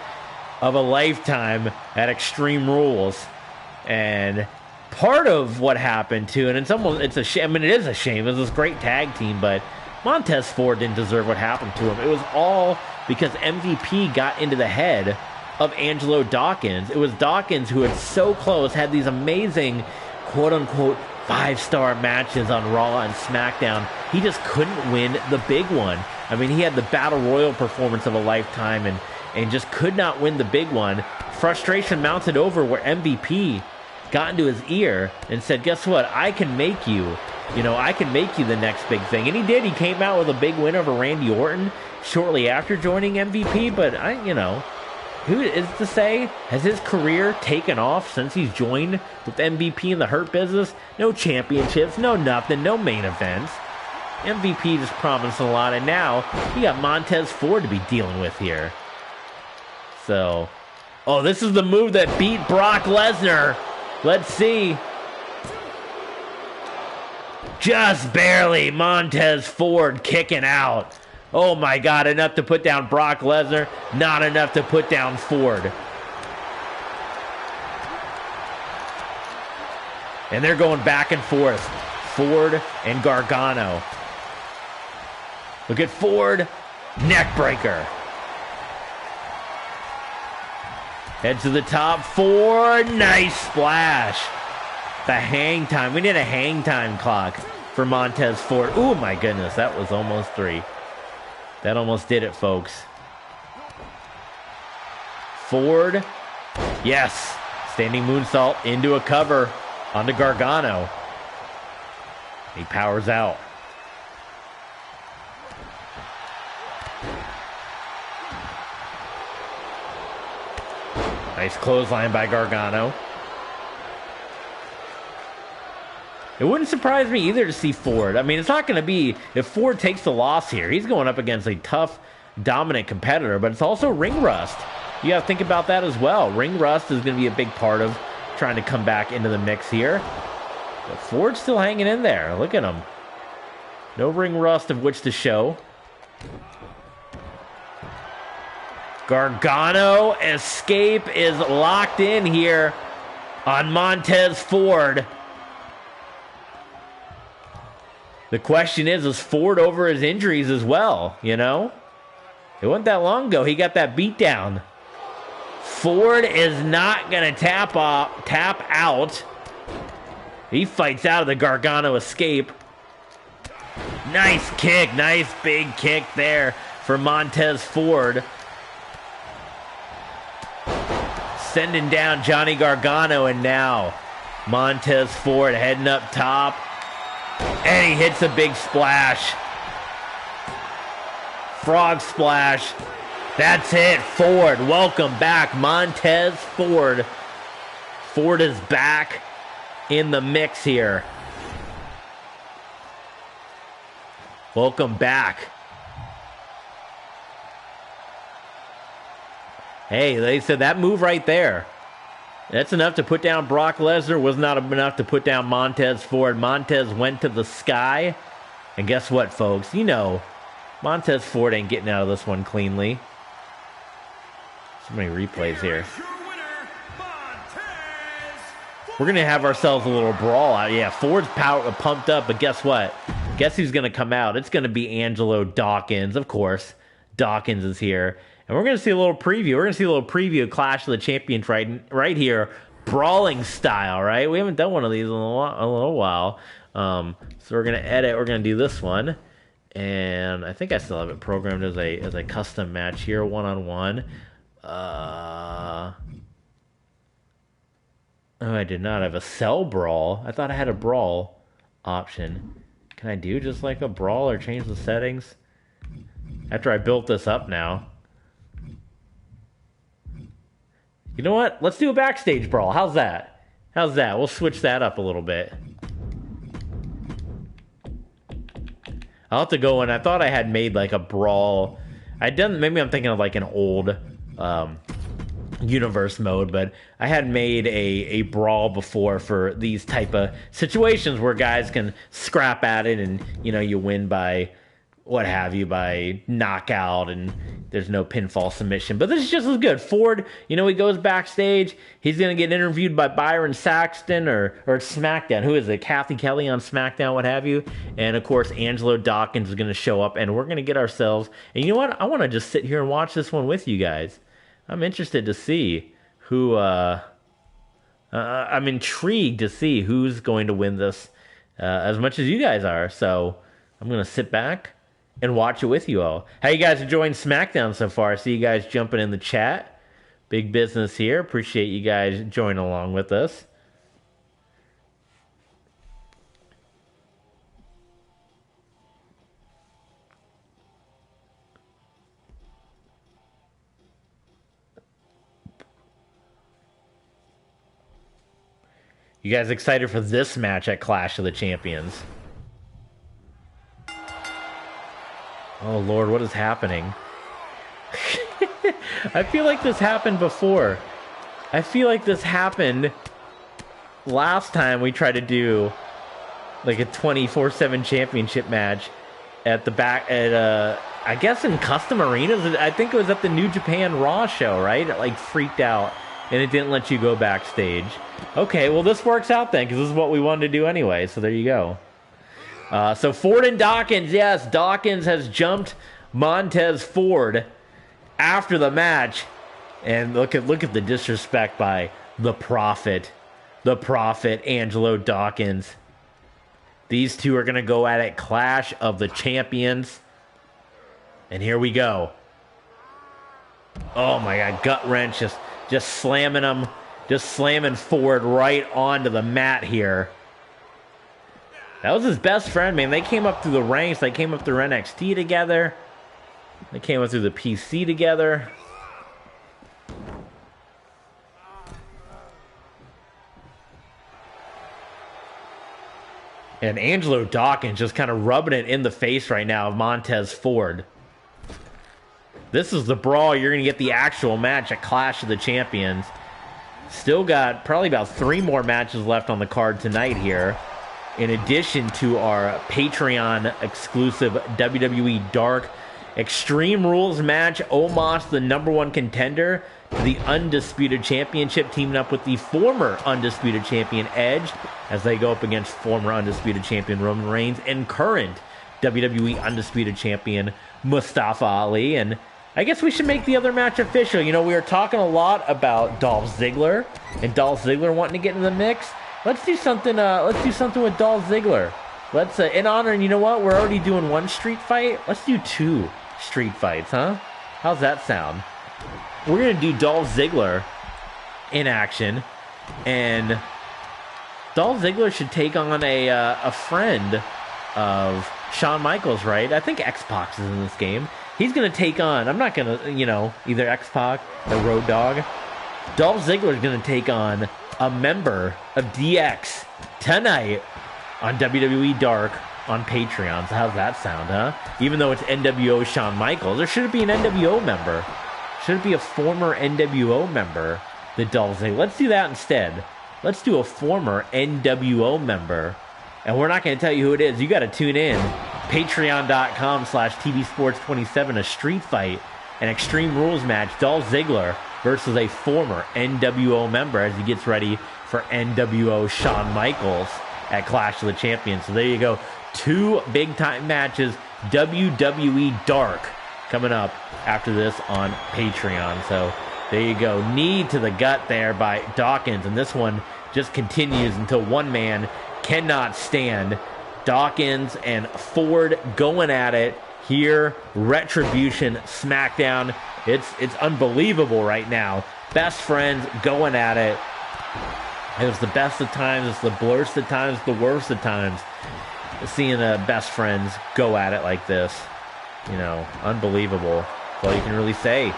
of a lifetime at Extreme Rules. And part of what happened too, and it's a shame. I mean, it is a shame. It was this great tag team, but Montez Ford didn't deserve what happened to him. It was all because MVP got into the head of Angelo Dawkins. It was Dawkins who had so close, had these amazing quote-unquote 5-star matches on Raw and SmackDown. He just couldn't win the big one. I mean, he had the Battle Royal performance of a lifetime and just could not win the big one. Frustration mounted over where MVP got into his ear and said, guess what? I can make you. I can make you the next big thing. And he did. He came out with a big win over Randy Orton shortly after joining MVP. But, who is to say? Has his career taken off since he's joined with MVP in the Hurt Business? No championships, no nothing, no main events. MVP just promised a lot, and now he got Montez Ford to be dealing with here. So, this is the move that beat Brock Lesnar. Let's see. Just barely, Montez Ford kicking out. Oh my God, enough to put down Brock Lesnar, not enough to put down Ford. And they're going back and forth. Ford and Gargano. Look at Ford, neck breaker. Head to the top, Ford, nice splash. The hang time, we need a hang time clock for Montez Ford. Oh my goodness, that was almost 3. That almost did it, folks. Ford, yes. Standing moonsault into a cover onto Gargano. He powers out. Nice clothesline by Gargano. It wouldn't surprise me either to see Ford. I mean, it's not going to be, if Ford takes the loss here, he's going up against a tough, dominant competitor, but it's also ring rust. You got to think about that as well. Ring rust is going to be a big part of trying to come back into the mix here. But Ford's still hanging in there. Look at him. No ring rust of which to show. Gargano escape is locked in here on Montez Ford. The question is Ford over his injuries as well, It wasn't that long ago he got that beat down. Ford is not going to tap out. He fights out of the Gargano escape. Nice kick, nice big kick there for Montez Ford. Sending down Johnny Gargano, and now Montez Ford heading up top. And he hits a big splash. Frog splash. That's it. Ford, welcome back. Montez Ford. Ford is back in the mix here. Welcome back. Hey, they said that move right there. That's enough to put down Brock Lesnar. Was not enough to put down Montez Ford. Montez went to the sky. And guess what, folks? Montez Ford ain't getting out of this one cleanly. So many replays here. We're going to have ourselves a little brawl out. Yeah, Ford's pumped up, but guess what? Guess who's going to come out? It's going to be Angelo Dawkins. Of course, Dawkins is here. And we're going to see a little preview. We're going to see a little preview of Clash of the Champions right here. Brawling style, right? We haven't done one of these in a little while. So we're going to edit. We're going to do this one. And I think I still have it programmed as a custom match here, one-on-one. Oh, I did not have a cell brawl. I thought I had a brawl option. Can I do just like a brawl or change the settings? After I built this up now. You know what? Let's do a backstage brawl. How's that? We'll switch that up a little bit. I'll have to go in. I thought I had made like a brawl. Maybe I'm thinking of like an old universe mode, but I had made a brawl before for these type of situations where guys can scrap at it and, you know, you win by what have you, by knockout, and there's no pinfall submission. But this is just as good. Ford, you know, he goes backstage. He's going to get interviewed by Byron Saxton or SmackDown. Who is it? Kathy Kelly on SmackDown, what have you. And, of course, Angelo Dawkins is going to show up, and we're going to get ourselves... And you know what? I want to just sit here and watch this one with you guys. I'm interested to see who... I'm intrigued to see who's going to win this as much as you guys are. So I'm going to sit back and watch it with you all. How you guys enjoying SmackDown so far? I see you guys jumping in the chat. Big business here. Appreciate you guys joining along with us. You guys excited for this match at Clash of the Champions? Oh, Lord, what is happening? I feel like this happened before. I feel like this happened last time we tried to do like a 24/7 championship match at the back at I guess in custom arenas. I think it was at the New Japan Raw show, right? It like freaked out and it didn't let you go backstage. Okay, well this works out then, because this is what we wanted to do anyway, so there you go. So Ford and Dawkins, yes, Dawkins has jumped Montez Ford after the match, and look at the disrespect by the Prophet Angelo Dawkins. These two are gonna go at it, Clash of the Champions, and here we go. Oh my God, gut wrench, just slamming him, just slamming Ford right onto the mat here. That was his best friend, man. They came up through the ranks. They came up through NXT together. They came up through the PC together. And Angelo Dawkins just kind of rubbing it in the face right now of Montez Ford. This is the brawl. You're going to get the actual match at Clash of the Champions. Still got probably about 3 more matches left on the card tonight here, in addition to our Patreon exclusive WWE Dark Extreme Rules match. Omos, the #1 contender to the Undisputed Championship, teaming up with the former Undisputed Champion Edge as they go up against former Undisputed Champion Roman Reigns and current WWE Undisputed Champion Mustafa Ali. And I guess we should make the other match official. You know, we were talking a lot about Dolph Ziggler and Dolph Ziggler wanting to get in the mix. Let's do something. Let's do something with Dolph Ziggler. Let's in honor. And you know what? We're already doing 1 street fight. Let's do 2 street fights, huh? How's that sound? We're gonna do Dolph Ziggler in action, and Dolph Ziggler should take on a friend of Shawn Michaels, right? I think X-Pac is in this game. He's gonna take on. I'm not gonna, you know, either X-Pac or Road Dogg. Dolph Ziggler is gonna take on a member of DX tonight on WWE Dark on Patreon. So how's that sound, huh? Even though it's NWO Shawn Michaels, or should it be an NWO member? Should it be a former NWO member that Dolph Ziggler? Let's do that instead. Let's do a former NWO member, and we're not going to tell you who it is. You got to tune in. Patreon.com/TVSports27, a street fight, an Extreme Rules match. Dolph Ziggler versus a former NWO member as he gets ready for NWO Shawn Michaels at Clash of the Champions. So there you go. 2 big-time matches, WWE Dark, coming up after this on Patreon. So there you go. Knee to the gut there by Dawkins. And this one just continues until one man cannot stand. Dawkins and Ford going at it here. Retribution SmackDown. It's unbelievable right now. Best friends going at it. It was the best of times. It's the worst of times. The worst of times. Seeing best friends go at it like this. You know, unbelievable. That's all you can really say.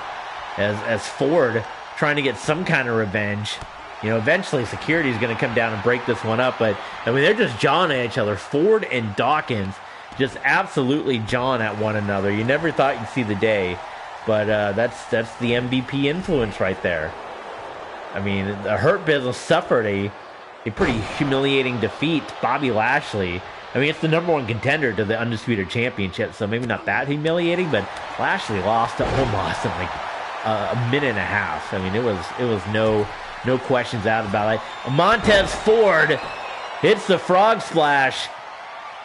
As Ford trying to get some kind of revenge. You know, eventually security is going to come down and break this one up. But, I mean, they're just jawing at each other. Ford and Dawkins just absolutely jawing at one another. You never thought you'd see the day. But that's the MVP influence right there. I mean, the Hurt Business suffered a pretty humiliating defeat. Bobby Lashley. I mean, it's the #1 contender to the Undisputed Championship, so maybe not that humiliating, but Lashley lost to Omos in like a minute and a half. I mean, it was no questions out about it. Montez Ford hits the frog splash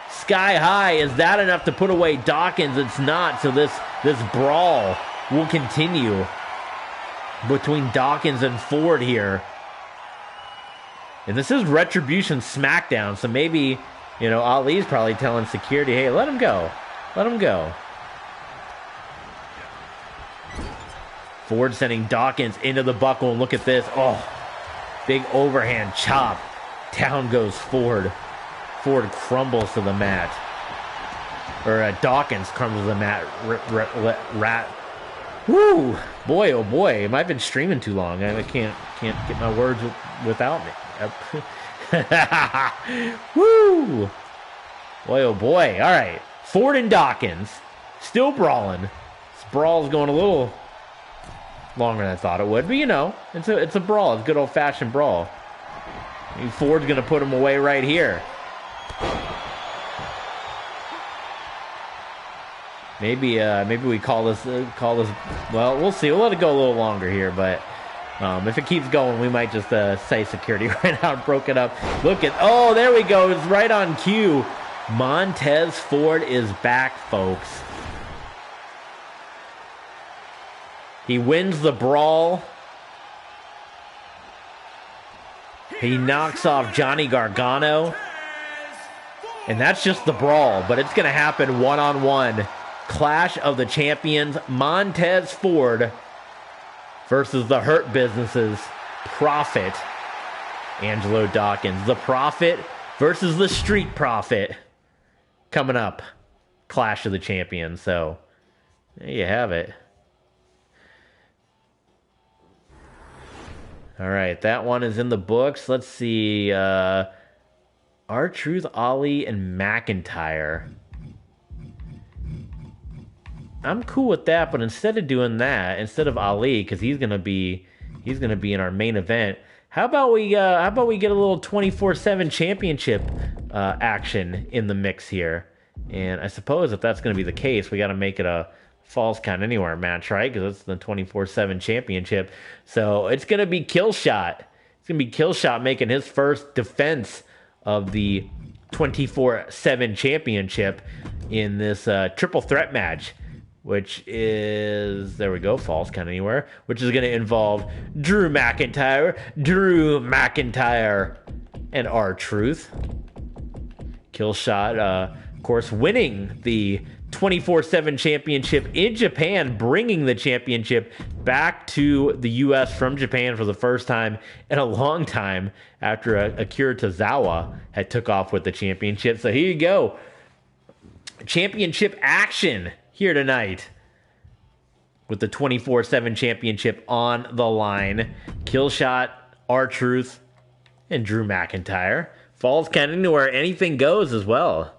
sky high. Is that enough to put away Dawkins? It's not. So this brawl will continue between Dawkins and Ford here. And this is Retribution SmackDown, so maybe, Ali's probably telling security, hey, let him go. Let him go. Ford sending Dawkins into the buckle, and look at this. Oh, big overhand chop. Down goes Ford. Ford crumbles to the mat. Or Dawkins crumbles to the mat. Rat. Woo! Boy, oh boy. Am I been streaming too long? I can't get my words without me. Woo! Boy, oh boy. All right. Ford and Dawkins still brawling. This brawl's going a little longer than I thought it would, but it's a brawl. It's a good old-fashioned brawl. Ford's gonna put him away right here. Maybe we call this. Well, we'll see. We'll let it go a little longer here, but if it keeps going, we might just say security right now and broke it up. Look at, oh, there we go. It's right on cue. Montez Ford is back, folks. He wins the brawl. He knocks off Johnny Gargano. And that's just the brawl, but it's going to happen one-on-one. Clash of the Champions, Montez Ford versus the Hurt Business's Prophet, Angelo Dawkins. The Prophet versus the Street Profit. Coming up, Clash of the Champions. So, there you have it. All right, that one is in the books. Let's see. R-Truth, Ali, and McIntyre. I'm cool with that, but instead of doing that, instead of Ali, because he's gonna be in our main event, how about we get a little 24/7 championship action in the mix here? And I suppose if that's gonna be the case, we got to make it a Falls Count Anywhere match, right? Because it's the 24/7 championship. So it's gonna be Killshot. It's gonna be Killshot making his first defense of the 24/7 championship in this triple threat match, which is, there we go, Falls Count Anywhere, which is going to involve Drew McIntyre, and R-Truth. Killshot, of course, winning the 24/7 championship in Japan, bringing the championship back to the U.S. from Japan for the first time in a long time after Akira Tozawa had took off with the championship. So here you go. Championship action here tonight with the 24/7 championship on the line. Killshot, R-Truth, and Drew McIntyre. Falls Count Anywhere, anything goes as well.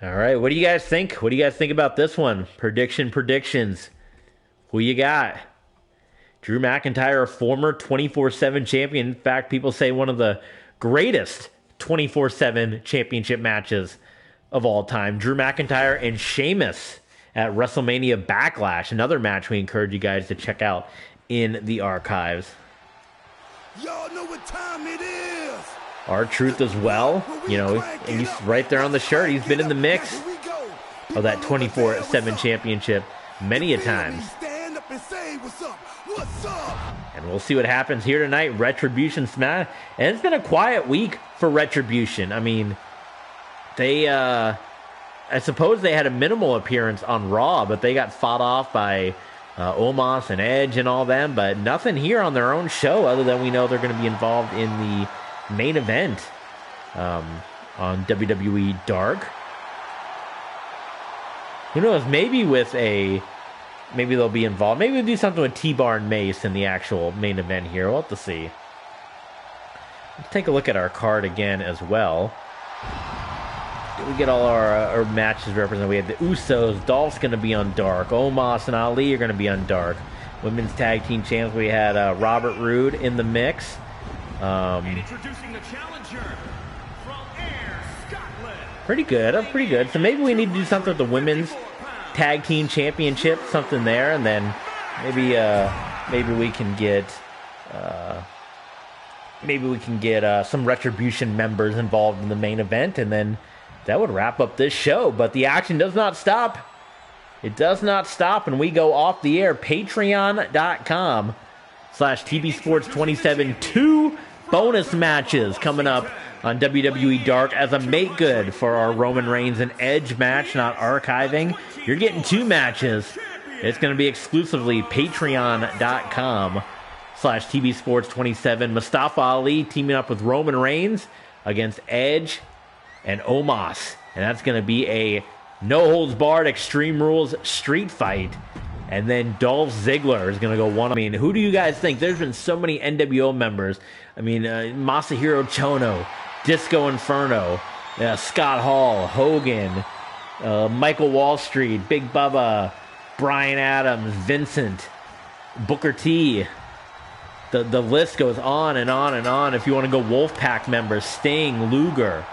All right, what do you guys think? What do you guys think about this one? Predictions. Who you got? Drew McIntyre, a former 24/7 champion. In fact, people say one of the greatest 24/7 championship matches of all time. Drew McIntyre and Sheamus at WrestleMania Backlash. Another match we encourage you guys to check out in the archives. Y'all know what time it is. R-Truth as well, and he's right there on the shirt. He's been in the mix of that 24/7 championship many a times. And we'll see what happens here tonight. Retribution Smash. And it's been a quiet week for Retribution. I mean, they, I suppose they had a minimal appearance on Raw, but they got fought off by Omos and Edge and all them, but nothing here on their own show other than we know they're going to be involved in the main event on WWE Dark. Who knows? Maybe they'll be involved. Maybe they'll do something with T-Bar and Mace in the actual main event here. We'll have to see. Let's take a look at our card again as well. We get all our matches represented. We have the Usos. Dolph's going to be on Dark. Omos and Ali are going to be on Dark. Women's Tag Team Champs, we had Robert Roode in the mix. And introducing the challenger from Ayr, Scotland. Pretty good. So maybe we need to do something with the Women's Tag Team Championship, something there, and then maybe we can get some Retribution members involved in the main event, and then that would wrap up this show. But the action does not stop. It does not stop, and we go off the air. Patreon.com/TV Sports 27. 2 bonus matches coming up on WWE Dark as a make good for our Roman Reigns and Edge match, not archiving. You're getting 2 matches. It's going to be exclusively Patreon.com/TV Sports 27. Mustafa Ali teaming up with Roman Reigns against Edge and Omos. And that's going to be a no-holds-barred Extreme Rules street fight. And then Dolph Ziggler is going to go one. I mean, who do you guys think? There's been so many NWO members. I mean, Masahiro Chono, Disco Inferno, Scott Hall, Hogan, Michael Wall Street, Big Bubba, Bryan Adams, Vincent, Booker T. The list goes on and on and on. If you want to go Wolfpack members, Sting, Luger,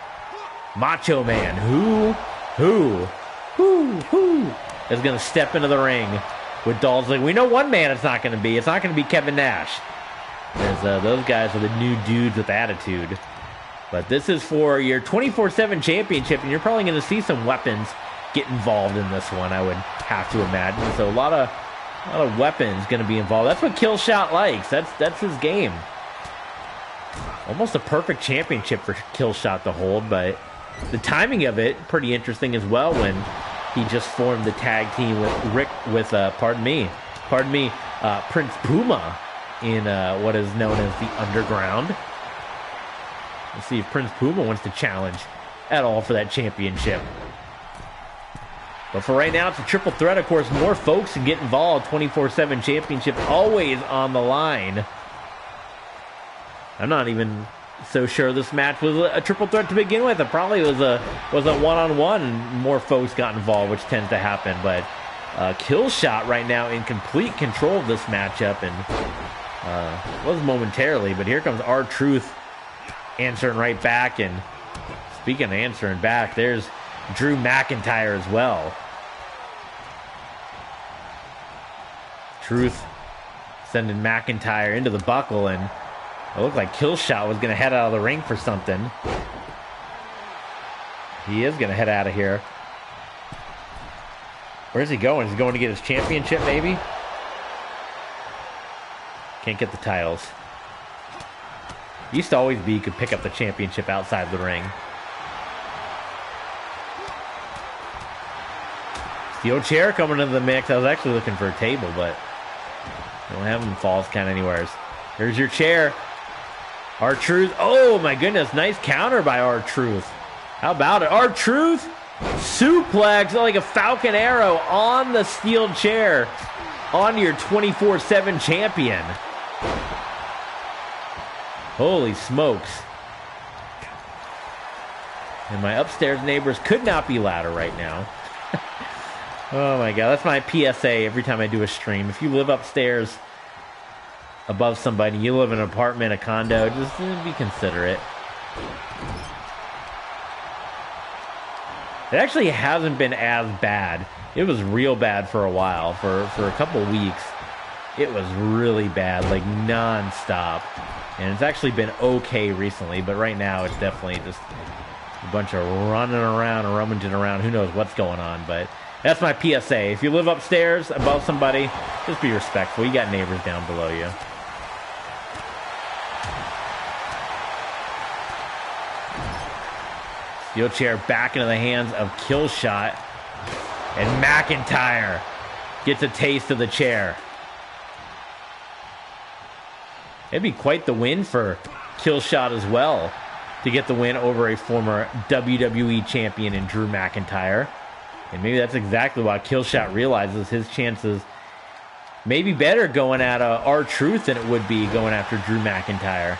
Macho Man, who is going to step into the ring with Dolph Ziggler? We know one man it's not going to be. It's not going to be Kevin Nash. Those guys are the new dudes with attitude. But this is for your 24/7 championship, and you're probably going to see some weapons get involved in this one, I would have to imagine. So a lot of weapons going to be involved. That's what Killshot likes. That's his game. Almost a perfect championship for Killshot to hold, but the timing of it pretty interesting as well when he just formed the tag team with Prince Puma in what is known as the Underground. Let's see if Prince Puma wants to challenge at all for that championship. But for right now, it's a triple threat. Of course, more folks can get involved. 24/7 championship always on the line. I'm not even so sure this match was a triple threat to begin with. It probably was a one-on-one. More folks got involved, which tends to happen. But Killshot right now in complete control of this matchup, and was momentarily. But here comes R-Truth answering right back. And speaking of answering back, there's Drew McIntyre as well. Truth sending McIntyre into the buckle, and it looked like Killshot was going to head out of the ring for something. He is going to head out of here. Where's he going? Is he going to get his championship, maybe? Can't get the titles. Used to always be you could pick up the championship outside the ring. Steel chair coming into the mix. I was actually looking for a table, but don't have them falls count anywhere. Here's your chair. R-Truth. Oh my goodness, nice counter by R-Truth. How about it? R-Truth suplex like a falcon arrow on the steel chair on your 24/7 champion. Holy smokes. And my upstairs neighbors could not be louder right now. Oh my god, that's my PSA every time I do a stream. If you live upstairs above somebody, you live in an apartment, a condo, just be considerate. It actually hasn't been as bad. It was real bad for a while. For a couple weeks, it was really bad, like non-stop. And it's actually been okay recently, but right now it's definitely just a bunch of running around and rummaging around. Who knows what's going on, but that's my PSA. If you live upstairs above somebody, just be respectful. You got neighbors down below you. Steel chair back into the hands of Killshot. And McIntyre gets a taste of the chair. It'd be quite the win for Killshot as well, to get the win over a former WWE champion in Drew McIntyre. And maybe that's exactly why Killshot realizes his chances may be better going at R-Truth than it would be going after Drew McIntyre.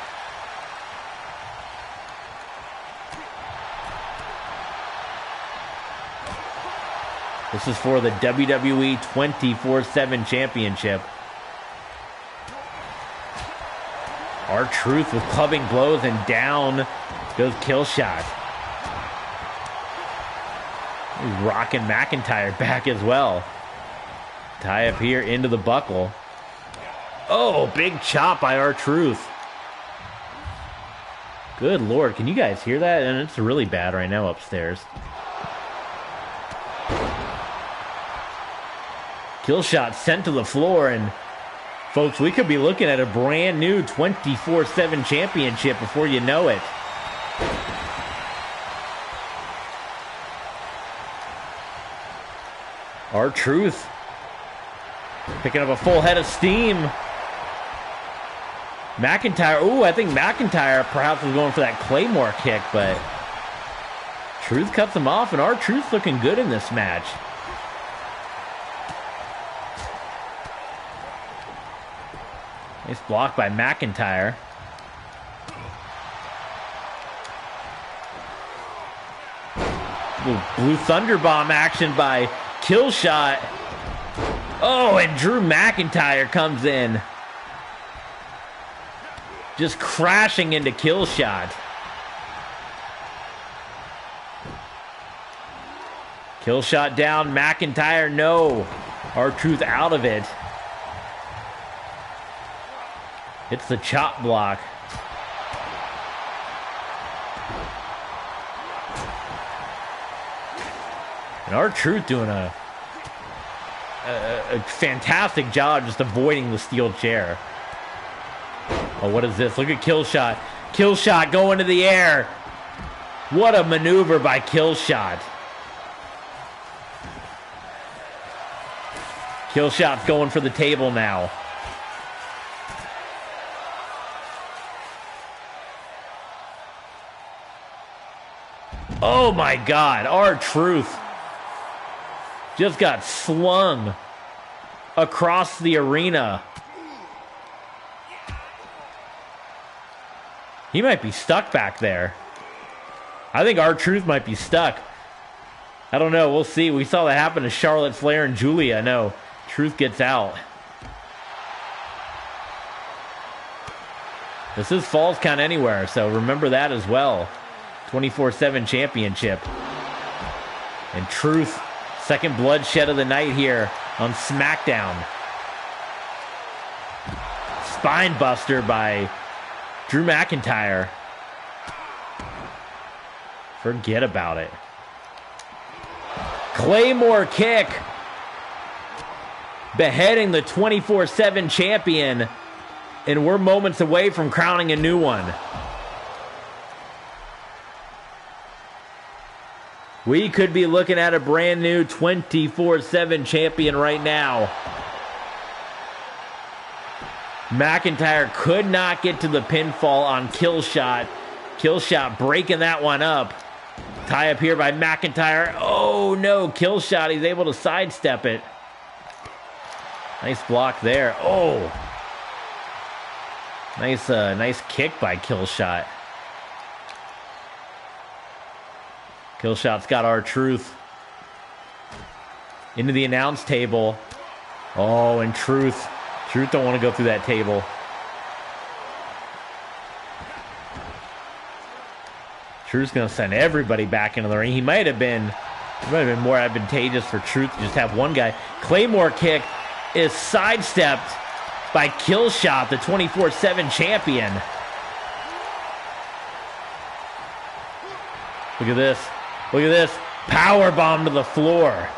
This is for the WWE 24/7 Championship. R-Truth with clubbing blows, and down goes Killshot. He's rocking McIntyre back as well. Tie up here into the buckle. Oh, big chop by R-Truth. Good Lord, can you guys hear that? And it's really bad right now upstairs. Killshot sent to the floor, and folks, we could be looking at a brand new 24/7 championship before you know it. R-Truth picking up a full head of steam. McIntyre, ooh, I think McIntyre perhaps was going for that Claymore kick, but Truth cuts him off, and R-Truth's looking good in this match. Nice block by McIntyre. Little Blue Thunder Bomb action by Killshot. Oh, and Drew McIntyre comes in. Just crashing into Killshot. Killshot down, McIntyre no. R-Truth out of it. It's the chop block. And R-Truth doing a fantastic job just avoiding the steel chair. Oh, what is this? Look at Killshot. Killshot going to the air. What a maneuver by Killshot. Killshot's going for the table now. Oh my God, R-Truth just got slung across the arena. He might be stuck back there. I think R-Truth might be stuck. I don't know, we'll see. We saw that happen to Charlotte Flair and Julia. No, Truth gets out. This is Falls Count Anywhere, so remember that as well. 24/7 championship. And Truth, second bloodshed of the night here on SmackDown. Spine buster by Drew McIntyre. Forget about it. Claymore kick. Beheading the 24/7 champion. And we're moments away from crowning a new one. We could be looking at a brand new 24/7 champion right now. McIntyre could not get to the pinfall on Killshot. Killshot breaking that one up. Tie up here by McIntyre. Oh no, Killshot, he's able to sidestep it. Nice block there. Oh. Nice kick by Killshot. Killshot's got R-Truth into the announce table. Oh, and Truth don't want to go through that table. Truth's going to send everybody back into the ring. It might have been more advantageous for Truth to just have one guy. Claymore kick is sidestepped by Killshot, the 24/7 champion. Look at this. Look at this. Power bomb to the floor.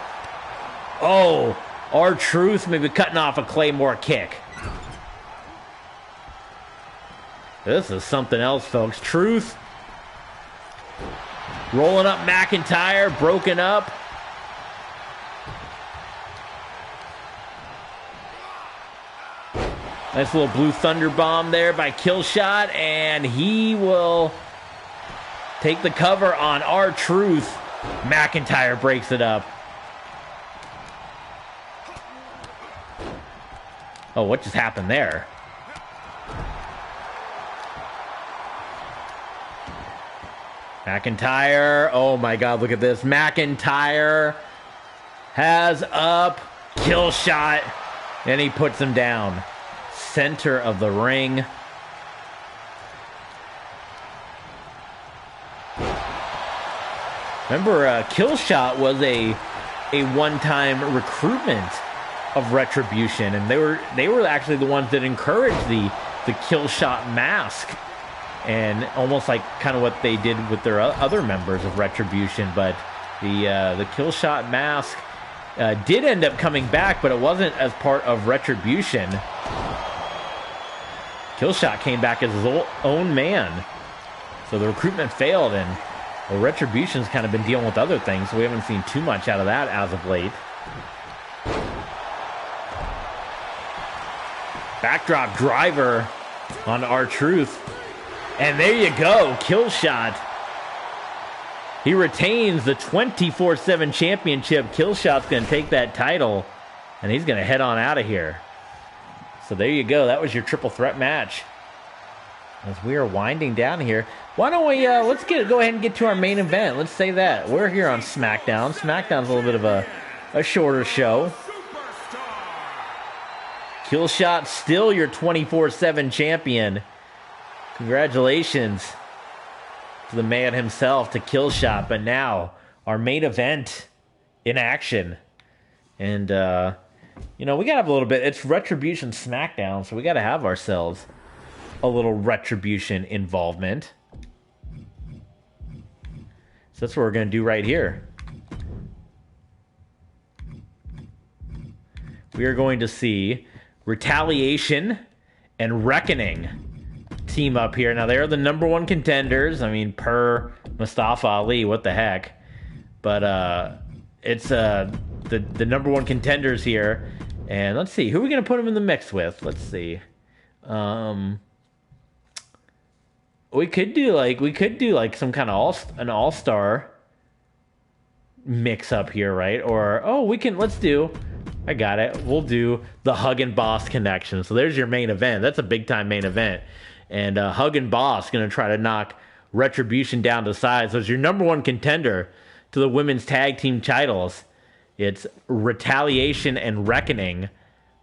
Oh, R-Truth maybe cutting off a Claymore kick. This is something else, folks. Truth rolling up McIntyre, broken up. Nice little blue thunder bomb there by Killshot, and he will take the cover on R-Truth. McIntyre breaks it up. Oh, what just happened there? McIntyre. Oh my God, look at this. McIntyre has up Killshot, and he puts him down. Center of the ring. Remember, Killshot was a one-time recruitment of Retribution, and they were actually the ones that encouraged the Killshot mask, and almost like kind of what they did with their other members of Retribution. But the Killshot mask did end up coming back, but it wasn't as part of Retribution. Killshot came back as his own man. So the recruitment failed, and well, Retribution's kind of been dealing with other things, so we haven't seen too much out of that as of late. Backdrop driver on R-Truth. And there you go, Killshot. He retains the 24/7 championship. Killshot's going to take that title, and he's going to head on out of here. So there you go. That was your triple threat match. As we are winding down here, why don't we let's go ahead and get to our main event. Let's say that we're here on SmackDown. SmackDown's a little bit of a shorter show. Killshot still your 24/7 champion. Congratulations to the man himself, to Killshot. But now our main event in action, and you know, we gotta have a little bit. It's Retribution SmackDown, so we gotta have ourselves a little Retribution involvement. So that's what we're going to do right here. We are going to see Retaliation and Reckoning team up here. Now, they're the number one contenders. I mean, per Mustafa Ali, what the heck. But it's the number one contenders here. And let's see, who are we going to put them in the mix with? Let's see. We could do like some kind of an all-star mix up here, right? Or I got it. We'll do the Hug and Boss connection. So there's your main event. That's a big time main event. And Hug and Boss going to try to knock Retribution down to size. So it's your number one contender to the women's tag team titles. It's Retaliation and Reckoning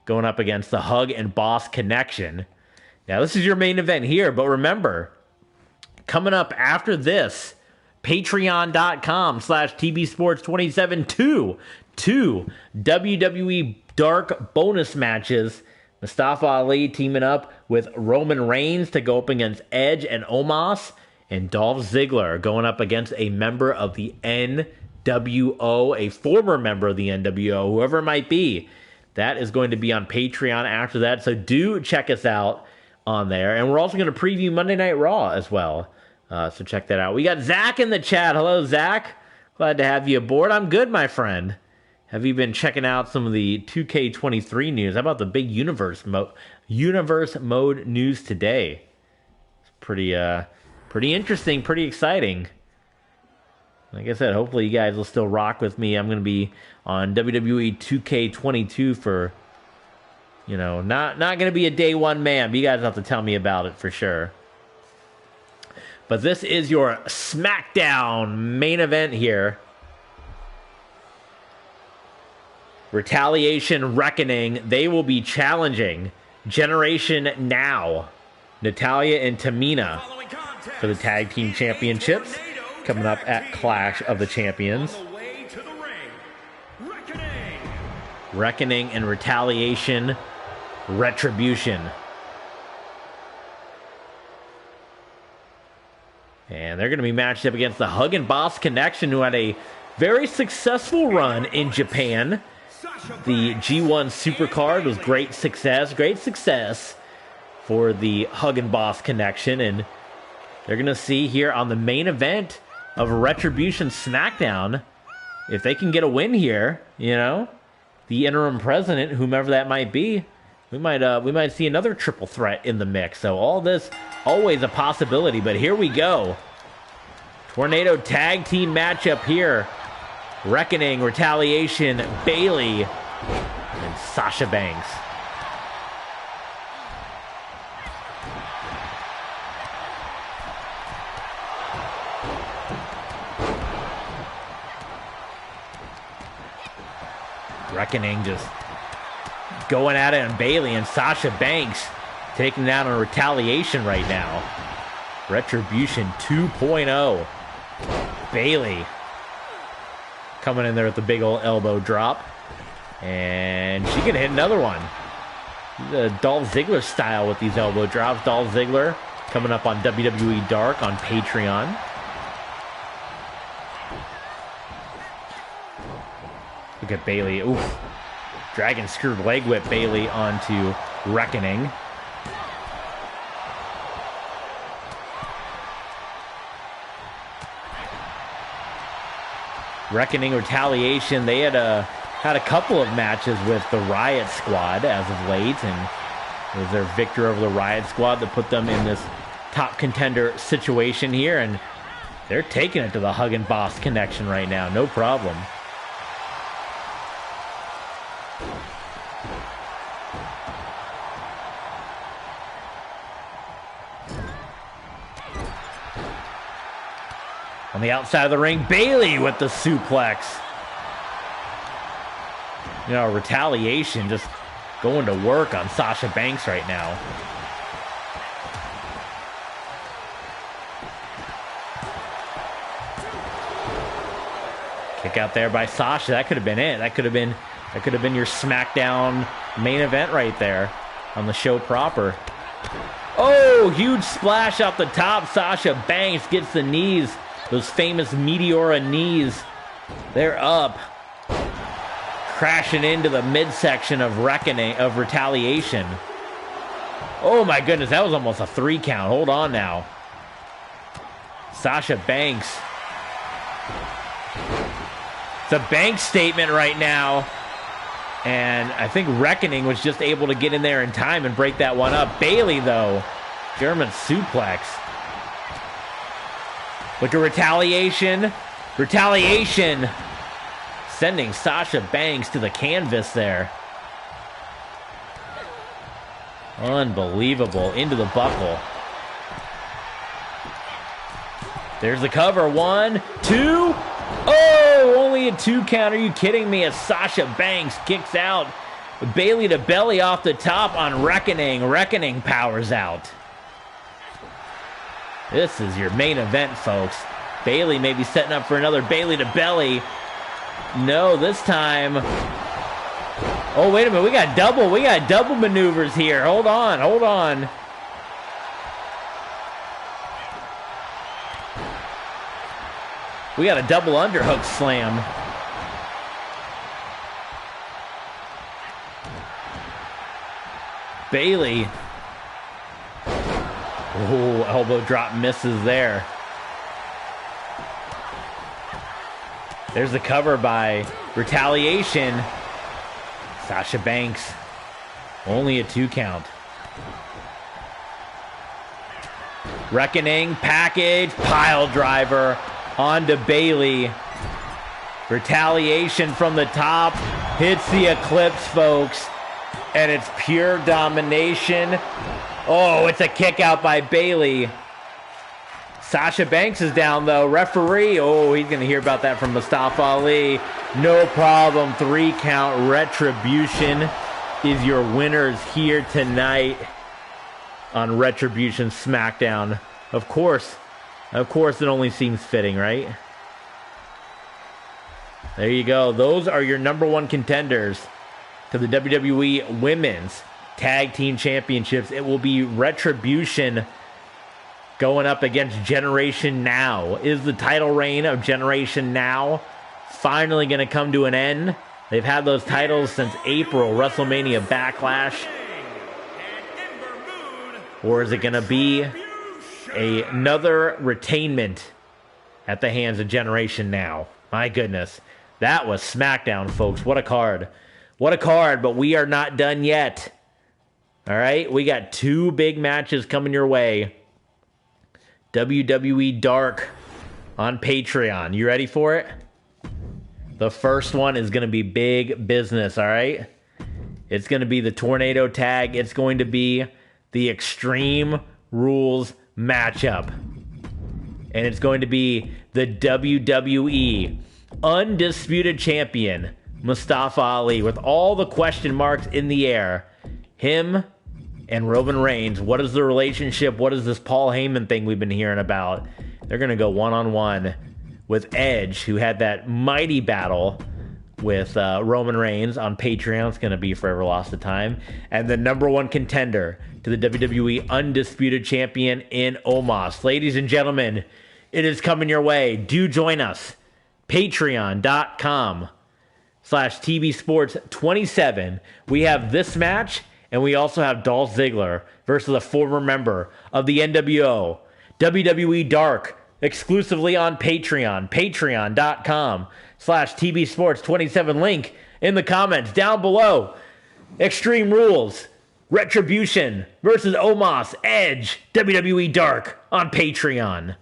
going up against the Hug and Boss connection. Now, this is your main event here, but remember, coming up after this, patreon.com/tbsports27 two WWE Dark bonus matches. Mustafa Ali teaming up with Roman Reigns to go up against Edge and Omos, and Dolph Ziggler going up against a member of the NWO, a former member of the NWO, whoever it might be. That is going to be on Patreon after that, so do check us out on there. And we're also going to preview Monday Night Raw as well. So check that out. We got Zach in the chat. Hello, Zach. Glad to have you aboard. I'm good, my friend. Have you been checking out some of the 2K23 news? How about the big universe mode news today? It's pretty interesting, pretty exciting. Like I said, hopefully you guys will still rock with me. I'm going to be on WWE 2K22 for, you know, not going to be a day one man, but you guys have to tell me about it for sure. But this is your SmackDown main event here. Retaliation Reckoning. They will be challenging Generation Now, Natalya and Tamina, for the tag team championships coming up at Clash of the Champions. Reckoning and Retaliation, Retribution. And they're going to be matched up against the Hug and Boss Connection, who had a very successful run in Japan. The G1 Supercard was great success for the Hug and Boss Connection. And they're going to see here on the main event of Retribution SmackDown if they can get a win here, you know. The interim president, whomever that might be, we might see another triple threat in the mix. So all this, always a possibility, but here we go. Tornado tag team matchup here. Reckoning, Retaliation, Bayley, and Sasha Banks. Reckoning just going at it on Bayley, and Sasha Banks taking down on Retaliation right now. Retribution 2.0. Bayley coming in there with the big old elbow drop. And she can hit another one. The Dolph Ziggler style with these elbow drops. Dolph Ziggler coming up on WWE Dark on Patreon. Look at Bayley. Oof. Dragon screwed leg whip Bayley onto Reckoning. Reckoning, Retaliation, they had a couple of matches with the Riot Squad as of late, and it was their victory over the Riot Squad that put them in this top contender situation here, and they're taking it to the Hug and Boss connection right now, no problem. On the outside of the ring, Bayley with the suplex. You know, Retaliation just going to work on Sasha Banks right now. Kick out there by Sasha. That could have been it. That could have been your SmackDown main event right there on the show proper. Oh, huge splash off the top. Sasha Banks gets the knees. Those famous Meteora knees. They're up. Crashing into the midsection of Retaliation. Oh my goodness, that was almost a 3 count. Hold on now. Sasha Banks. It's a Banks statement right now. And I think Reckoning was just able to get in there in time and break that one up. Bayley, though, German suplex. Look at Retaliation. Retaliation sending Sasha Banks to the canvas there. Unbelievable. Into the buckle. There's the cover. 1, 2. Oh, only a 2 count. Are you kidding me? As Sasha Banks kicks out. Bayley to belly off the top on Reckoning. Reckoning powers out. This is your main event, folks. Bayley may be setting up for another Bayley to belly. No, this time. Oh, wait a minute. We got double maneuvers here. Hold on. We got a double underhook slam. Bayley. Oh, elbow drop misses there. There's the cover by Retaliation. Sasha Banks. Only a 2 count. Reckoning, package, pile driver onto Bayley. Retaliation from the top. Hits the Eclipse, folks. And it's pure domination. Oh, it's a kick out by Bayley. Sasha Banks is down, though. Referee. Oh, he's going to hear about that from Mustafa Ali. No problem. 3 count. Retribution is your winners here tonight on Retribution SmackDown. Of course, it only seems fitting, right? There you go. Those are your number 1 contenders to the WWE Women's Tag Team Championships. It will be Retribution going up against Generation Now. Is the title reign of Generation Now finally going to come to an end? They've had those titles since April, WrestleMania Backlash. Or is it going to be another retainment at the hands of Generation Now? My goodness. That was SmackDown, folks. What a card. What a card, but we are not done yet. All right, we got 2 big matches coming your way. WWE Dark on Patreon. You ready for it? The first one is going to be big business, all right? It's going to be the Tornado Tag. It's going to be the Extreme Rules matchup. And it's going to be the WWE Undisputed Champion, Mustafa Ali, with all the question marks in the air. Him and Roman Reigns. What is the relationship? What is this Paul Heyman thing we've been hearing about? They're going to go one-on-one with Edge, who had that mighty battle with Roman Reigns on Patreon. It's going to be Forever Lost of Time. And the number 1 contender to the WWE Undisputed Champion in Omos. Ladies and gentlemen, it is coming your way. Do join us. Patreon.com/TVSports27. We have this match, and we also have Dolph Ziggler versus a former member of the NWO. WWE Dark, exclusively on Patreon. Patreon.com/TVSports27. Link in the comments down below. Extreme Rules, Retribution versus Omos, Edge, WWE Dark on Patreon.